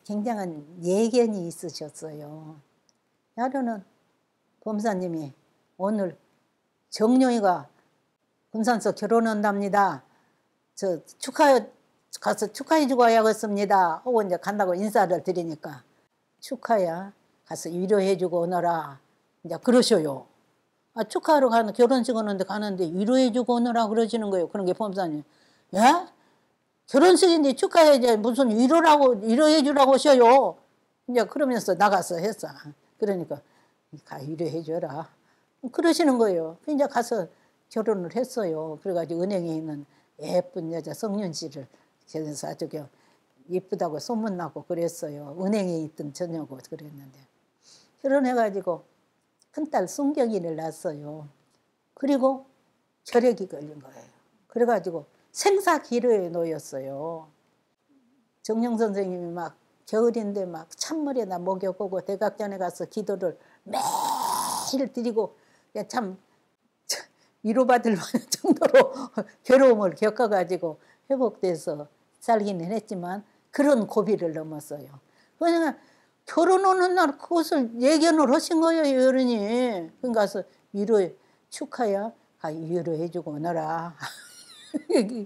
Speaker 1: 굉장한 예견이 있으셨어요. 하루는 범사님이 오늘 정룡이가 금산서 결혼한답니다. 저 가서 축하해주고 와야겠습니다. 하고 이제 간다고 인사를 드리니까 축하야 가서 위로해주고 오너라. 이제 그러셔요. 아, 축하하러 가는 결혼식 오는데 가는데 위로해주고 오너라 그러시는 거예요. 그런 게 범사님. 예? 결혼식인데 축하해야지 무슨 위로해주라고 하셔요. 이제 그러면서 나가서 했어. 그러니까 가 위로해줘라. 그러시는 거예요. 이제 가서 결혼을 했어요. 그래가지고 은행에 있는 예쁜 여자 성윤 씨를 그래서 아주 예쁘다고 소문나고 그랬어요. 은행에 있던 처녀고 그랬는데 결혼해가지고 큰딸 순경이를 낳았어요. 그리고 혈액이 걸린 거예요. 그래가지고 생사기로에 놓였어요. 정영 선생님이 막 겨울인데 막 찬물에다 목욕하고 대각전에 가서 기도를 매일 드리고 참 위로받을 만한 정도로 괴로움을 겪어가지고 회복돼서 살기는 했지만 그런 고비를 넘었어요. 그러니까 결혼하는 날 그것을 예견을 하신 거예요, 어른이. 그러니까 위로 축하야, 위로해주고 오너라.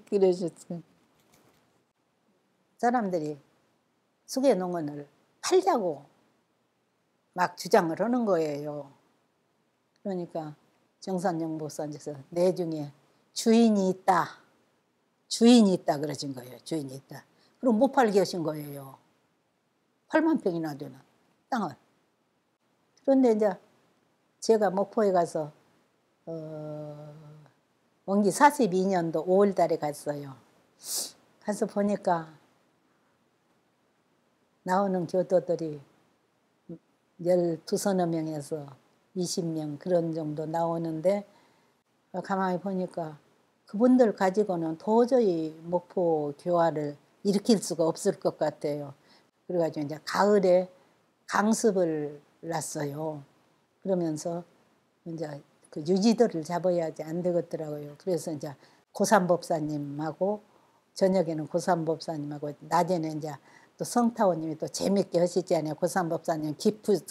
Speaker 1: 그러셨어요. 사람들이 수계농원을 팔자고 막 주장을 하는 거예요. 그러니까 정산영 목사님께서 내 중에 주인이 있다. 주인이 있다 그러신 거예요. 주인이 있다. 그럼 못 팔게 하신 거예요. 8만 평이나 되는 땅을. 그런데 이제 제가 목포에 가서 원기 42년도 5월 달에 갔어요. 가서 보니까 나오는 교도들이 12서너 명에서 20명 그런 정도 나오는데 가만히 보니까 그분들 가지고는 도저히 목포 교화를 일으킬 수가 없을 것 같아요. 그래가지고 이제 가을에 강습을 놨어요. 그러면서 이제 그 유지들을 잡아야지 안 되겠더라고요. 그래서 이제 고삼법사님하고 저녁에는 고삼법사님하고 낮에는 이제 또 성타오님이 또 재밌게 하시잖아요. 고삼법사님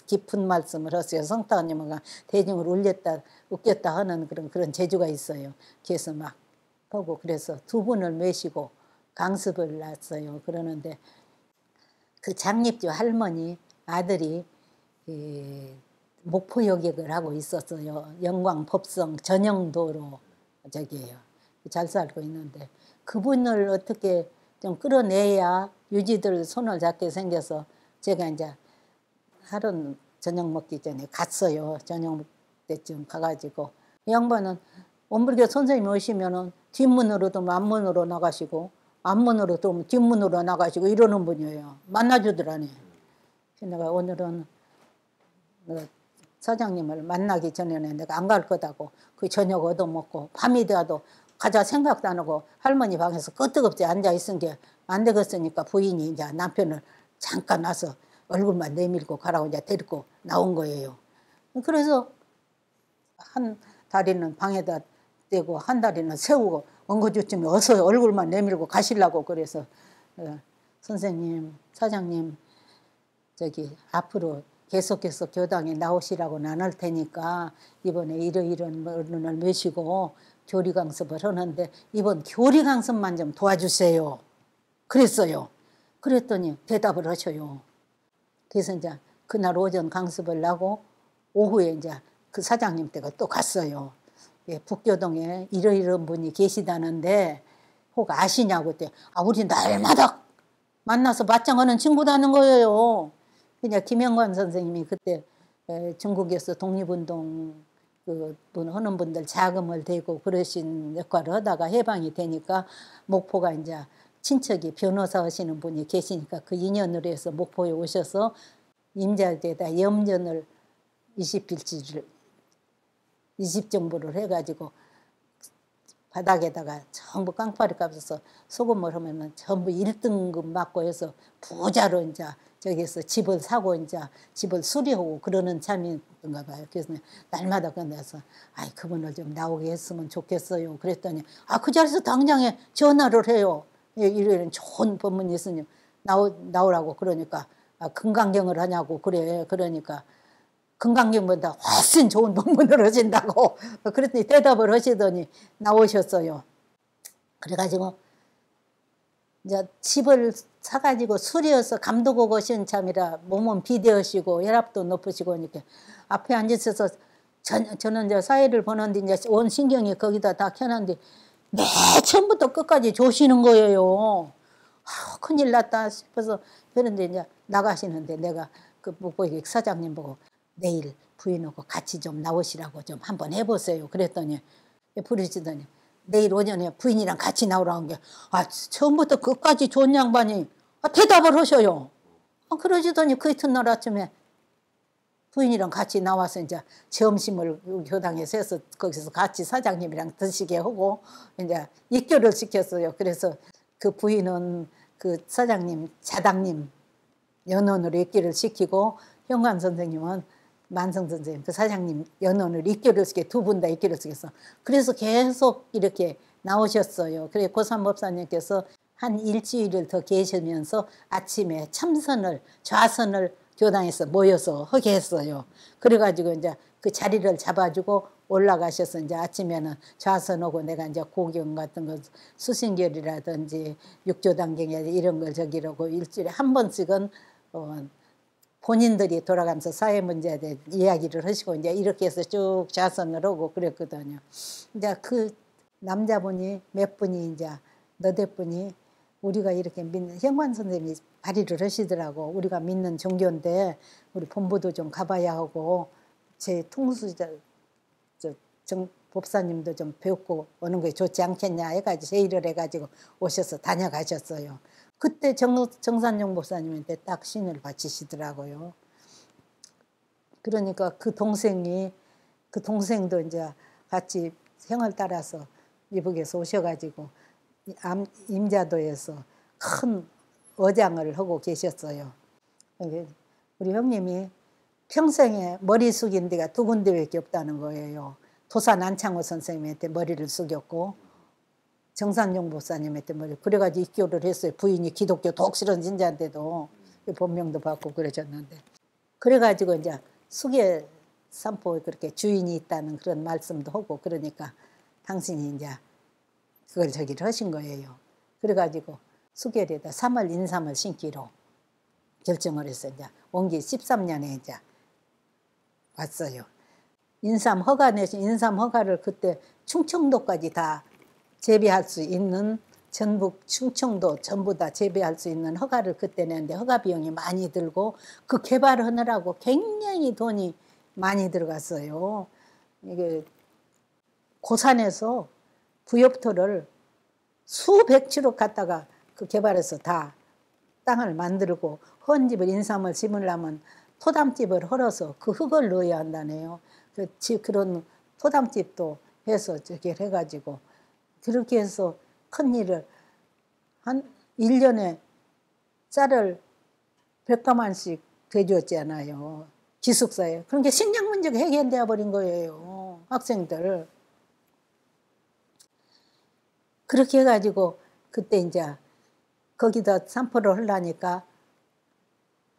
Speaker 1: 깊은 말씀을 하세요. 성타오님은 대중을 웃겼다 하는 그런 재주가 있어요. 그래서 막 보고 그래서 두 분을 모시고 강습을 놨어요. 그러는데 그 장립주 할머니 아들이 목포 여객을 하고 있었어요. 영광 법성 전영도로 저기예요. 잘 살고 있는데 그분을 어떻게 좀 끌어내야 유지들 손을 잡게 생겨서 제가 이제 하루 저녁 먹기 전에 갔어요. 저녁 때쯤 가가지고 이 양반은 원불교 선생님이 오시면은 뒷문으로도 앞문으로 나가시고 앞문으로 들어오면 뒷문으로 나가시고 이러는 분이에요. 만나주더라니. 내가 오늘은 사장님을 만나기 전에는 내가 안 갈 거다고 그 저녁 얻어먹고 밤이 되어도 가자 생각도 안 하고 할머니 방에서 끄떡없이 앉아있은 게 안 되겠으니까 부인이 이제 남편을 잠깐 와서 얼굴만 내밀고 가라고 이제 데리고 나온 거예요. 그래서 한 다리는 방에다 떼고 한 다리는 세우고 엉거주춤에 어서 얼굴만 내밀고 가시려고 그래서 선생님, 사장님 저기 앞으로 계속해서 교당에 나오시라고는 안 할 테니까 이번에 이런 어른을 모시고 교리 강습을 하는데 이번 교리 강습만 좀 도와주세요. 그랬어요. 그랬더니 대답을 하셔요. 그래서 이제 그날 오전 강습을 하고 오후에 이제 그 사장님 댁에 또 갔어요. 예, 북교동에 이런 분이 계시다는데 혹 아시냐고 그때 우리 날마다 만나서 맞짱하는 친구라는 거예요. 그냥 김영관 선생님이 그때 중국에서 독립운동 하는 분들 자금을 대고 그러신 역할을 하다가 해방이 되니까 목포가 이제 친척이 변호사 하시는 분이 계시니까 그 인연으로 해서 목포에 오셔서 임자에다 염전을 20필지를 20정보를 해가지고 바닥에다가 전부 깡파리 값에서 소금을 하면은 전부 1등급 맞고 해서 부자로 이제 저기서 집을 사고 이제 집을 수리하고 그러는 참이던가 봐요. 그래서 날마다 건너서 그분을 좀 나오게 했으면 좋겠어요. 그랬더니 그 자리에서 당장에 전화를 해요. 이런 좋은 법문이 있으니 나오라고 그러니까 금강경을 하냐고 그래. 그러니까 금강경보다 훨씬 좋은 법문을 하신다고 그랬더니 대답을 하시더니 나오셨어요. 그래가지고 이제 집을 사가지고 수리해서 감독하고 오신 참이라 몸은 비대하시고 혈압도 높으시고 하니까 앞에 앉으셔서 저는 이제 사회를 보는데 이제 온 신경이 거기다 다 켜놨는데 매 처음부터 끝까지 조시는 거예요. 큰일 났다 싶어서 그런데 이제 나가시는데 내가 그 목포의 사장님 보고 내일 부인하고 같이 좀 나오시라고 좀 한번 해보세요. 그랬더니 부르시더니 내일 오전에 부인이랑 같이 나오라는 게 처음부터 끝까지 좋은 양반이 대답을 하셔요. 그러시더니 그 이튿날 아침에 부인이랑 같이 나와서 이제 점심을 교당에서 해서 거기서 같이 사장님이랑 드시게 하고 이제 입교를 시켰어요. 그래서 그 부인은 그 사장님, 자당님 연원으로 입교를 시키고 현관 선생님은 만성 선생님, 그 사장님 연원을 입교를 시켜 두 분 다 입교를 시켰어. 그래서 계속 이렇게 나오셨어요. 그래 고산 법사님께서 한 일주일을 더 계시면서 아침에 참선을 좌선을 교당에서 모여서 하게 했어요. 그래가지고 이제 그 자리를 잡아주고 올라가셔서 이제 아침에는 좌선하고 내가 이제 고경 같은 거 수신결이라든지 육조단경이라든지 이런 걸 저기라고 일주일에 한 번씩은 본인들이 돌아가면서 사회 문제에 대해 이야기를 하시고 이제 이렇게 해서 쭉 좌선을 하고 그랬거든요. 이제 그 남자분이 몇 분이 이제 너댓 분이 우리가 이렇게 믿는 현관 선생님이 발의를 하시더라고. 우리가 믿는 종교인데 우리 본부도 좀 가봐야 하고 제 통수자 법사님도 좀 배우고 오는 게 좋지 않겠냐 해가지고 제의를 해가지고 오셔서 다녀가셨어요. 그때 정산용 법사님한테 딱 신을 바치시더라고요. 그러니까 그 동생도 이제 같이 생을 따라서 이북에서 오셔가지고 임자도에서 큰 어장을 하고 계셨어요. 우리 형님이 평생에 머리 숙인 데가 두 군데밖에 없다는 거예요. 도산 안창호 선생님한테 머리를 숙였고 정산용 목사님한테 머리. 그래가지고 입교를 했어요. 부인이 기독교 독실한 신자인데도 본명도 받고 그러셨는데. 그래가지고 이제 수계 산포에 그렇게 주인이 있다는 그런 말씀도 하고 그러니까 당신이 이제 그걸 저기를 하신 거예요. 그래가지고 수계에다 3월 인삼을 신기로 결정을 했어요. 이제 원기 13년에 이제 왔어요. 인삼 허가 내신 인삼 허가를 그때 충청도까지 다 재배할 수 있는 전북 충청도 전부 다 재배할 수 있는 허가를 그때 냈는데 허가 비용이 많이 들고 그 개발하느라고 굉장히 돈이 많이 들어갔어요. 이게 고산에서 부엽토를 수백 치로 갖다가 그 개발해서 다 땅을 만들고 헌집을 인삼을 심으려면 토담집을 헐어서 그 흙을 넣어야 한다네요. 그런 토담집도 해서 저기 해가지고 그렇게 해서 큰 일을 한 1년에 쌀을 100가만씩 대줬잖아요. 기숙사에. 그런 게 식량 문제가 해결되어 버린 거예요. 학생들. 그렇게 해가지고 그때 이제 거기다 산포를 하려니까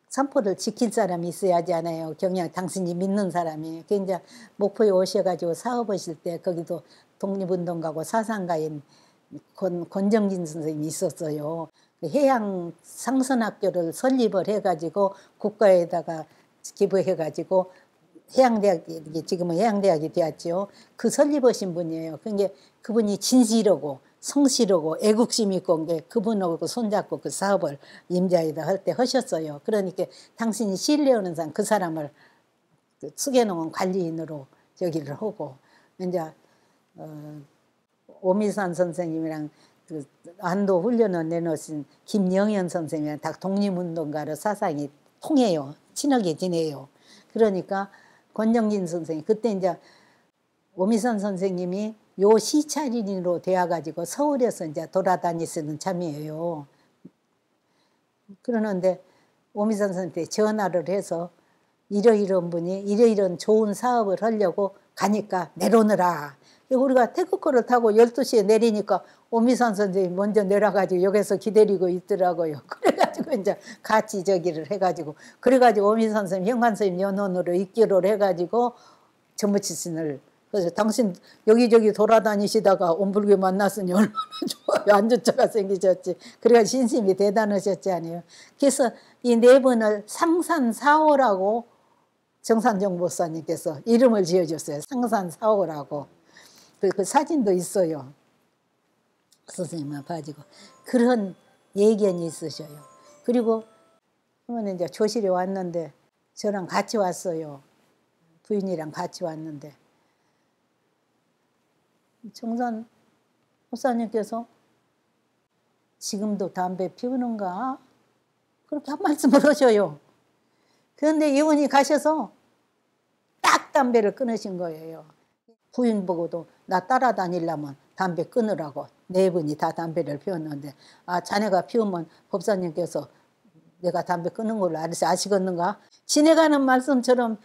Speaker 1: 산포를 지킬 사람이 있어야 하잖아요. 경량 당신이 믿는 사람이. 그 이제 목포에 오셔가지고 사업하실 때 거기도 독립운동가고 사상가인 권정진 선생님이 있었어요. 해양 상선학교를 설립을 해가지고 국가에다가 기부해가지고 해양대학이 지금은 해양대학이 되었죠. 그 설립하신 분이에요. 그게 그분이 진실하고 성실하고 애국심 있고 그분하고 손잡고 그 사업을 임자에다 할 때 하셨어요. 그러니까 당신이 신뢰하는 사람 그 사람을 수계농원 관리인으로 저기를 하고 이제 오미산 선생님이랑 그 안도 훈련을 내놓으신 김영현 선생님이랑 다 독립운동가로 사상이 통해요. 친하게 지내요. 그러니까 권정진 선생님 그때 이제 오미산 선생님이 요 시찰인으로 되어가지고 서울에서 이제 돌아다니시는 참이에요. 그러는데 오미산 선생님한테 전화를 해서 이러이러한 분이 이러이러한 좋은 사업을 하려고 가니까 내려오느라. 우리가 태극호를 타고 12시에 내리니까 오미산 선생님이 먼저 내려가지고 여기서 기다리고 있더라고요. 그래가지고 이제 같이 저기를 해가지고 그래가지고 오미산 선생님 현관 선생님 연원으로 입교를 해가지고 전무치신을 그래서 당신 여기저기 돌아다니시다가 온불교 만났으니 얼마나 좋아요. 안주처가 생기셨지. 그래가 신심이 대단하셨지 아니에요. 그래서 이 네 분을 상산사호라고 정산정 목사님께서 이름을 지어줬어요. 상산사호라고. 그 사진도 있어요. 선생님만 봐가지고. 그런 예견이 있으셔요. 그리고 그러면 이제 조실에 왔는데 저랑 같이 왔어요. 부인이랑 같이 왔는데 정산 목사님께서 지금도 담배 피우는가? 그렇게 한 말씀을 하셔요. 그런데 이분이 가셔서 담배를 끊으신 거예요. 부인 보고도 나 따라다니려면 담배 끊으라고 네 분이 다 담배를 피웠는데, 아, 자네가 피우면 법사님께서 내가 담배 끊는 걸로 아시겠는가? 지내가는 말씀처럼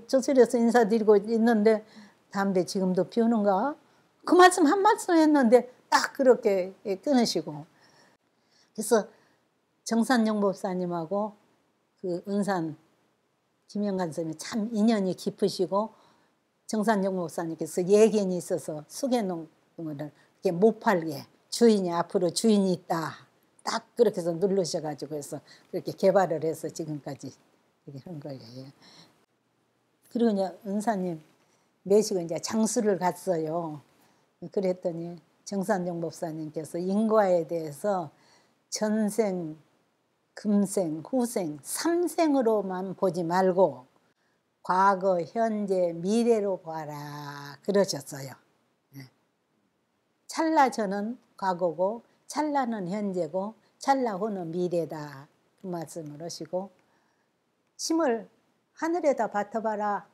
Speaker 1: 저술에서 인사드리고 있는데 담배 지금도 피우는가? 그 말씀 한 말씀 했는데 딱 그렇게 끊으시고. 그래서 정산용 법사님하고 그 은산 김영관 선생님이 참 인연이 깊으시고, 정산용 목사님께서 예견이 있어서 수개농을 이렇게 못 팔게 주인이 앞으로 주인이 있다 딱 그렇게 해서 누르셔가지고 해서 그렇게 개발을 해서 지금까지 이렇게 한 거예요. 그리고 이제 은사님 매시고 이제 장수를 갔어요. 그랬더니 정산용 목사님께서 인과에 대해서 전생, 금생, 후생, 삼생으로만 보지 말고 과거, 현재, 미래로 봐라 그러셨어요. 찰나 전은 과거고 찰나는 현재고 찰나 후는 미래다 그 말씀을 하시고, 침을 하늘에다 뱉어봐라.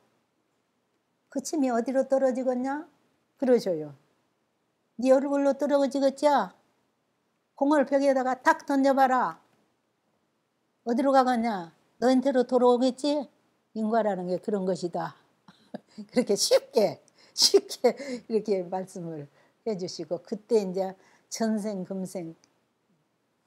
Speaker 1: 그 침이 어디로 떨어지겠냐? 그러셔요. 네 얼굴로 떨어지겠지? 공을 벽에다가 탁 던져봐라. 어디로 가겠냐? 너한테로 돌아오겠지? 인과라는 게 그런 것이다. 그렇게 쉽게 이렇게 말씀을 해주시고, 그때 이제 전생, 금생,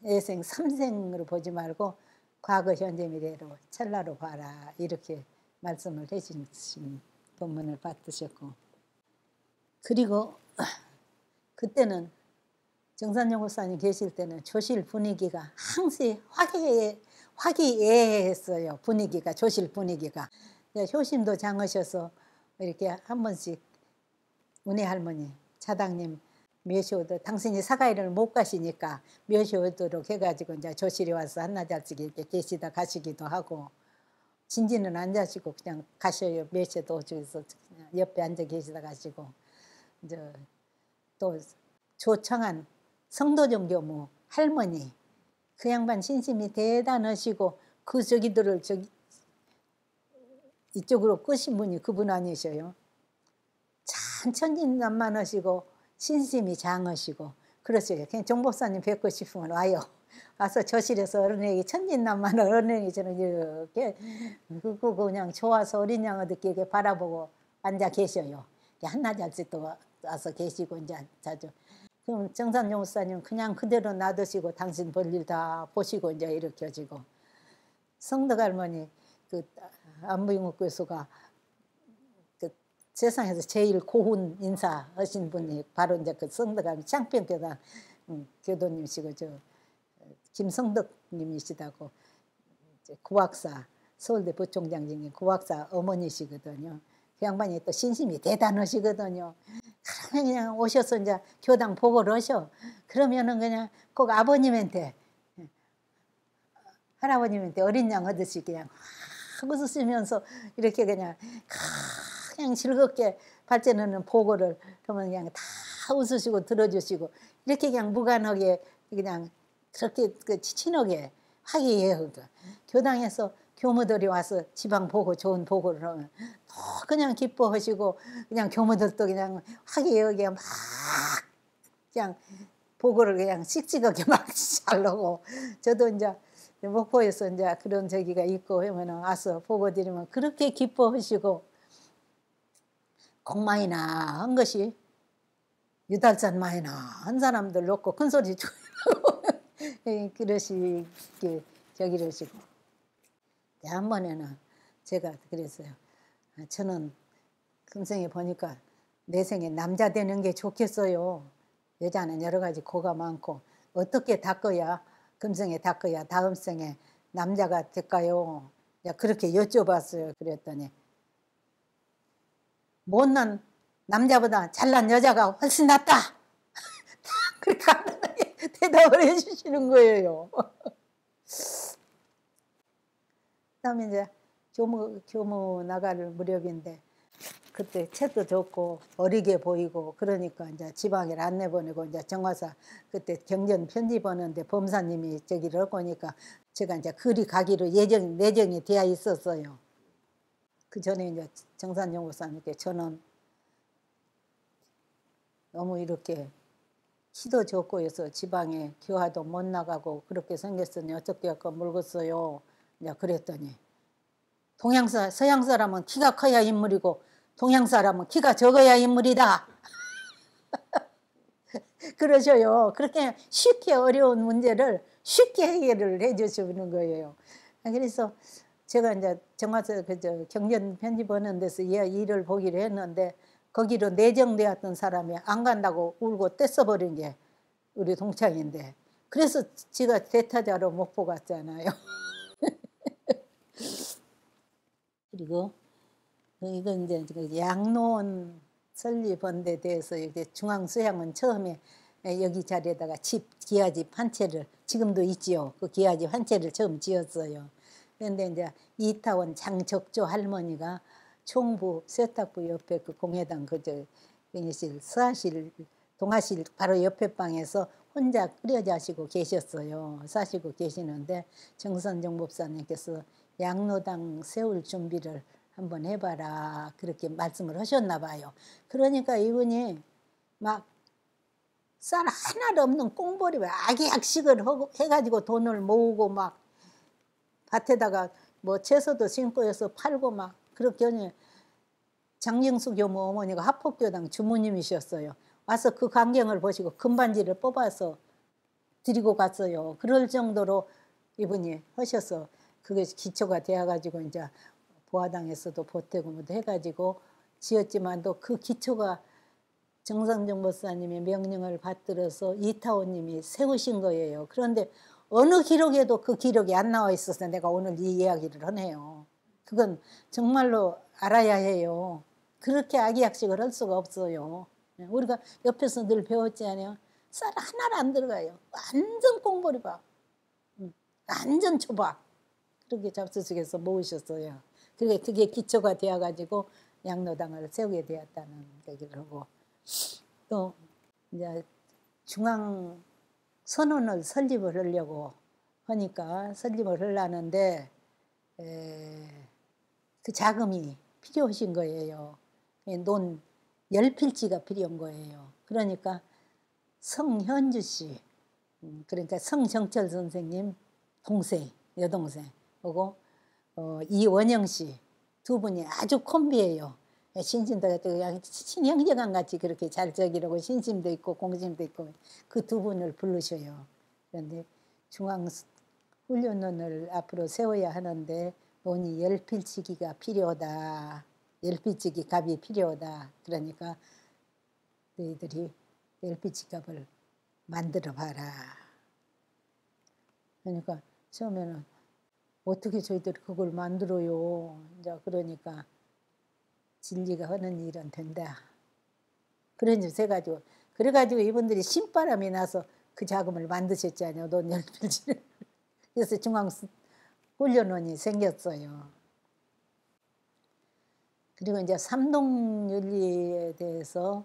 Speaker 1: 애생, 삼생으로 보지 말고 과거, 현재, 미래로 찰나로 봐라 이렇게 말씀을 해주신 본문을 받으셨고, 그리고 그때는 정산용 목사님 계실 때는 조실 분위기가 항상 화기애애했어요. 분위기가, 조실 분위기가. 효심도 장하셔서 이렇게 한 번씩 은혜 할머니, 차당님 묘시오도 당신이 사가이를 못 가시니까 묘시오도록 해가지고 이제 조실에 와서 한나절씩 이렇게 계시다 가시기도 하고, 진지는 안 자시고 그냥 가셔요. 묘시도 오셔서 옆에 앉아 계시다 가시고, 이제 또 조청한 성도정 교무 할머니, 그 양반 신심이 대단하시고 그 저기들을 이쪽으로 끄신 분이 그분 아니셔요. 참 천진난만하시고 신심이 장하시고 그러세요. 그냥 정복사님 뵙고 싶으면 와요. 와서 저실에서 어른에게 천진난만한 어른에게 저는 이렇게 그냥 좋아서 어린 양을 느끼게 바라보고 앉아 계셔요. 한나절씩 또 와서 계시고 이제 자주. 그럼 정산용 목사님 그냥 그대로 놔두시고 당신 볼일 다 보시고 이제 이렇게 하시고, 성덕 할머니 그 안부인국 교수가 그 세상에서 제일 고운 인사하신 분이 바로 이제 그 성덕 할머니 창평교단 교도님이시고 저 김성덕님이시다고, 구학사 서울대 부총장 중에 구학사 어머니시거든요. 그 양반이 또 신심이 대단하시거든요. 그러면 그냥 오셔서 이제 교당 보고를 하셔. 그러면은 그냥 꼭 아버님한테, 할아버님한테 어린 양 하듯이 그냥 확 웃으시면서 이렇게 그냥 즐겁게 발전하는 보고를 하면 그냥 다 웃으시고 들어주시고, 이렇게 그냥 무관하게 그냥 그렇게 친하게 화기애애하고, 교당에서 교무들이 와서 지방 보고 좋은 보고를 하면 더 그냥 기뻐하시고, 그냥 교무들도 그냥 화기애애하게 막 그냥 보고를 그냥 씩씩하게 막 잘하고, 저도 이제 목포에서 이제 그런 저기가 있고 하면 와서 보고 드리면 그렇게 기뻐하시고, 공마이나 한 것이 유달산 마이나 한 사람들 놓고 큰 소리 조용하고 그러시게 저기러시고. 한 번에는 제가 그랬어요. 저는 금생에 보니까 내 생에 남자 되는 게 좋겠어요. 여자는 여러 가지 고가 많고 어떻게 닦아야, 금생에 닦아야 다음 생에 남자가 될까요? 그렇게 여쭤봤어요. 그랬더니 못난 남자보다 잘난 여자가 훨씬 낫다. 그렇게 대답을 해주시는 거예요. 그다음에 이제 교무 나갈 무렵인데 그때 채도 좋고 어리게 보이고 그러니까 이제 지방에 안 내보내고 이제 정화사 그때 경전 편지 보는데 범사님이 저기를 할 거니까 제가 이제 그리 가기로 내정이 되어 있었어요. 그 전에 이제 정산정 목사님께 저는 너무 이렇게 키도 적고 해서 지방에 교화도 못 나가고 그렇게 생겼으니 어떻게 할까 모르겠어요. 이제 그랬더니 서양 사람은 키가 커야 인물이고 동양 사람은 키가 적어야 인물이다. 그러셔요. 그렇게 쉽게 어려운 문제를 쉽게 해결을 해주시는 거예요. 그래서 제가 이제 정화서 그저 경전 편집하는 데서 일을 보기로 했는데 거기로 내정되었던 사람이 안 간다고 울고 떼써버린 게 우리 동창인데 그래서 제가 대타자로 못 뽑았잖아요. 그리고 이건 이제 양로원 설립한 데 대해서 이게 중앙수양은 처음에 여기 자리에다가 기와집 한 채를 지금도 있지요. 그 기와집 한 채를 처음 지었어요. 그런데 이제 이타원 장적조 할머니가 총부 세탁부 옆에 그 공회당 그저 서하실 동아실 바로 옆에 방에서 혼자 끓여 자시고 계셨어요. 사시고 계시는데 정선정 목사님께서 양로당 세울 준비를 한번 해봐라 그렇게 말씀을 하셨나 봐요. 그러니까 이분이 막 쌀 하나도 없는 꽁보리 아기약식을 해가지고 돈을 모으고 막 밭에다가 뭐 채소도 심고 해서 팔고 막 그렇게 장영숙 교모 어머니가 합법교당 주무님이셨어요. 와서 그 광경을 보시고 금반지를 뽑아서 드리고 갔어요. 그럴 정도로 이분이 하셔서 그게 기초가 되어가지고 이제 보화당에서도 보태고 뭐 해가지고 지었지만도 그 기초가 정상정 목사님의 명령을 받들어서 이타원님이 세우신 거예요. 그런데 어느 기록에도 그 기록이 안 나와 있어서 내가 오늘 이 이야기를 하네요. 그건 정말로 알아야 해요. 그렇게 아기약식을 할 수가 없어요. 우리가 옆에서 늘 배웠지 않아요? 쌀 하나도 안 들어가요. 완전 꽁보리밥. 완전 초밥. 그렇게 잡수식에서 모으셨어요. 그게 기초가 되어가지고 양로당을 세우게 되었다는 얘기를 하고 또 이제 중앙 선언을 설립을 하려고 하니까 설립을 하려는데 그 자금이 필요하신 거예요. 논 10필지가 필요한 거예요. 그러니까 성현주 씨, 그러니까 성정철 선생님 동생, 여동생 하고 이원영 씨 두 분이 아주 콤비예요. 신심도 그냥 친형제간 같이 그렇게 잘 저기라고 신심도 있고 공심도 있고 그 두 분을 부르셔요. 그런데 중앙 훈련원을 앞으로 세워야 하는데 논이 10필지기가 필요하다. 10필지기 값이 필요하다. 그러니까 너희들이 10필지 값을 만들어 봐라. 그러니까 처음에는 어떻게 저희들이 그걸 만들어요. 이제 그러니까 진리가 하는 일은 된다. 그런 짓 해가지고 그래가지고 이분들이 신바람이 나서 그 자금을 만드셨잖아요. 논 10필지를. 그래서 중앙훈련원이 생겼어요. 그리고 이제 삼동윤리에 대해서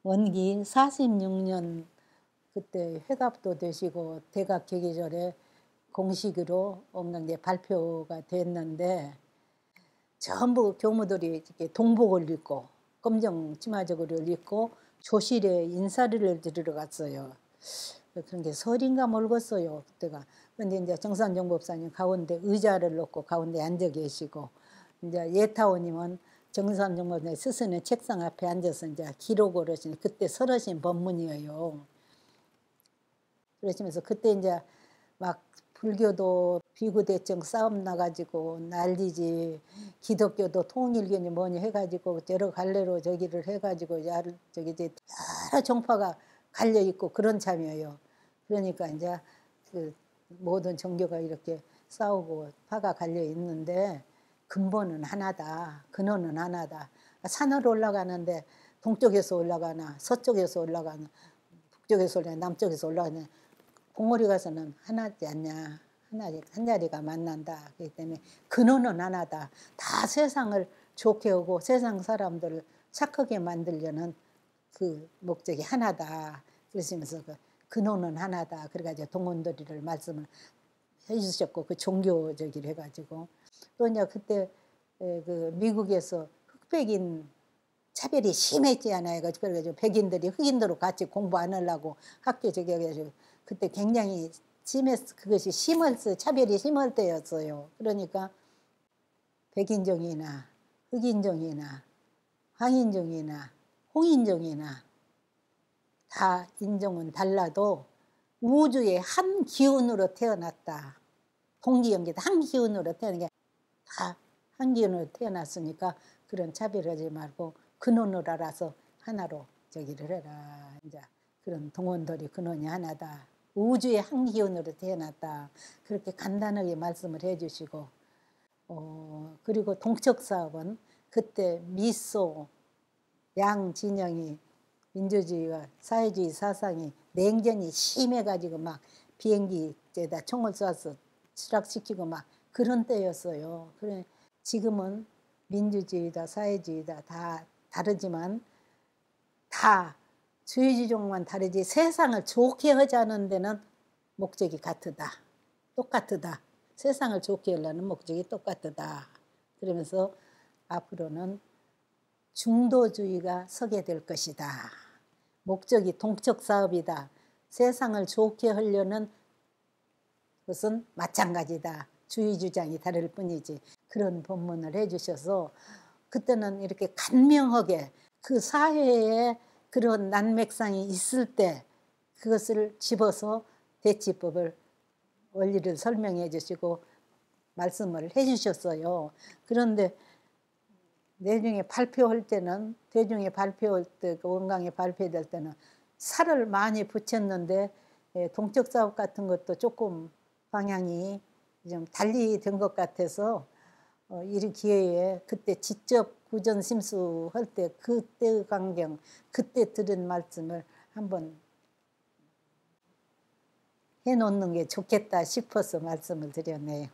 Speaker 1: 원기 46년 그때 회갑도 되시고 대각 개기절에 공식으로 엄청 발표가 됐는데 전부 교무들이 이렇게 동복을 입고 검정 치마저고리를 입고 조실에 인사를 드리러 갔어요. 그런 게 설인가 모르겠어요 그때가. 그런데 이제 정산정 법사님 가운데 의자를 놓고 가운데 앉아 계시고 이제 예타오님은 정산정 법사님 스승의 책상 앞에 앉아서 이제 기록을 하시는 그때 설하신 법문이에요. 그러시면서 그때 이제 막 불교도 비구대청 싸움 나가지고 난리지 기독교도 통일교니 뭐니 해가지고 여러 갈래로 저기를 해가지고 저기 이제 여러 종파가 갈려 있고 그런 참이에요. 그러니까 이제 그 모든 종교가 이렇게 싸우고 파가 갈려 있는데 근본은 하나다. 근원은 하나다. 산으로 올라가는데 동쪽에서 올라가나 서쪽에서 올라가나 북쪽에서 올라가나 남쪽에서 올라가나 봉오리 가서는 하나지 않냐. 한 자리가 만난다. 그렇기 때문에 근원은 하나다. 다 세상을 좋게 하고 세상 사람들을 착하게 만들려는 그 목적이 하나다. 그러시면서 그 근원은 하나다. 그래가지고 동원도리를 말씀을 해주셨고 그 종교적이를 해가지고 또 이제 그때 그 미국에서 흑백인 차별이 심했지 않아요. 그래가지고 백인들이 흑인들로 같이 공부 안 하려고 학교 저기 해가지고 그때 굉장히 그것이 차별이 심할 때였어요. 그러니까 백인종이나 흑인종이나 황인종이나 홍인종이나 다 인종은 달라도 우주의 한 기운으로 태어났다. 동기연계도 한 기운으로 태어난 게 다 한 기운으로 태어났으니까 그런 차별하지 말고 근원을 알아서 하나로 저기를 해라. 이제 그런 동원들이 근원이 하나다. 우주의 한 기운으로 태어났다. 그렇게 간단하게 말씀을 해주시고 그리고 동척사업은 그때 미소 양 진영이 민주주의와 사회주의 사상이 냉전이 심해가지고 막 비행기에다 총을 쏴서 추락시키고 막 그런 때였어요. 그래 지금은 민주주의다 사회주의다 다 다르지만 다 주의주종만 다르지 세상을 좋게 하자는 데는 목적이 같으다. 똑같으다. 세상을 좋게 하려는 목적이 똑같으다. 그러면서 앞으로는 중도주의가 서게 될 것이다. 목적이 동척사업이다. 세상을 좋게 하려는 것은 마찬가지다. 주의주장이 다를 뿐이지. 그런 본문을 해주셔서 그때는 이렇게 간명하게 그 사회에 그런 난맥상이 있을 때 그것을 집어서 대치법을 원리를 설명해 주시고 말씀을 해 주셨어요. 그런데 내중에 발표할 때는 대중에 발표할 때 원강에 발표될 때는 살을 많이 붙였는데 동척사업 같은 것도 조금 방향이 좀 달리 된 것 같아서 이 기회에 그때 직접 구전심수할 때 그때 광경 그때 들은 말씀을 한번 해놓는 게 좋겠다 싶어서 말씀을 드렸네요.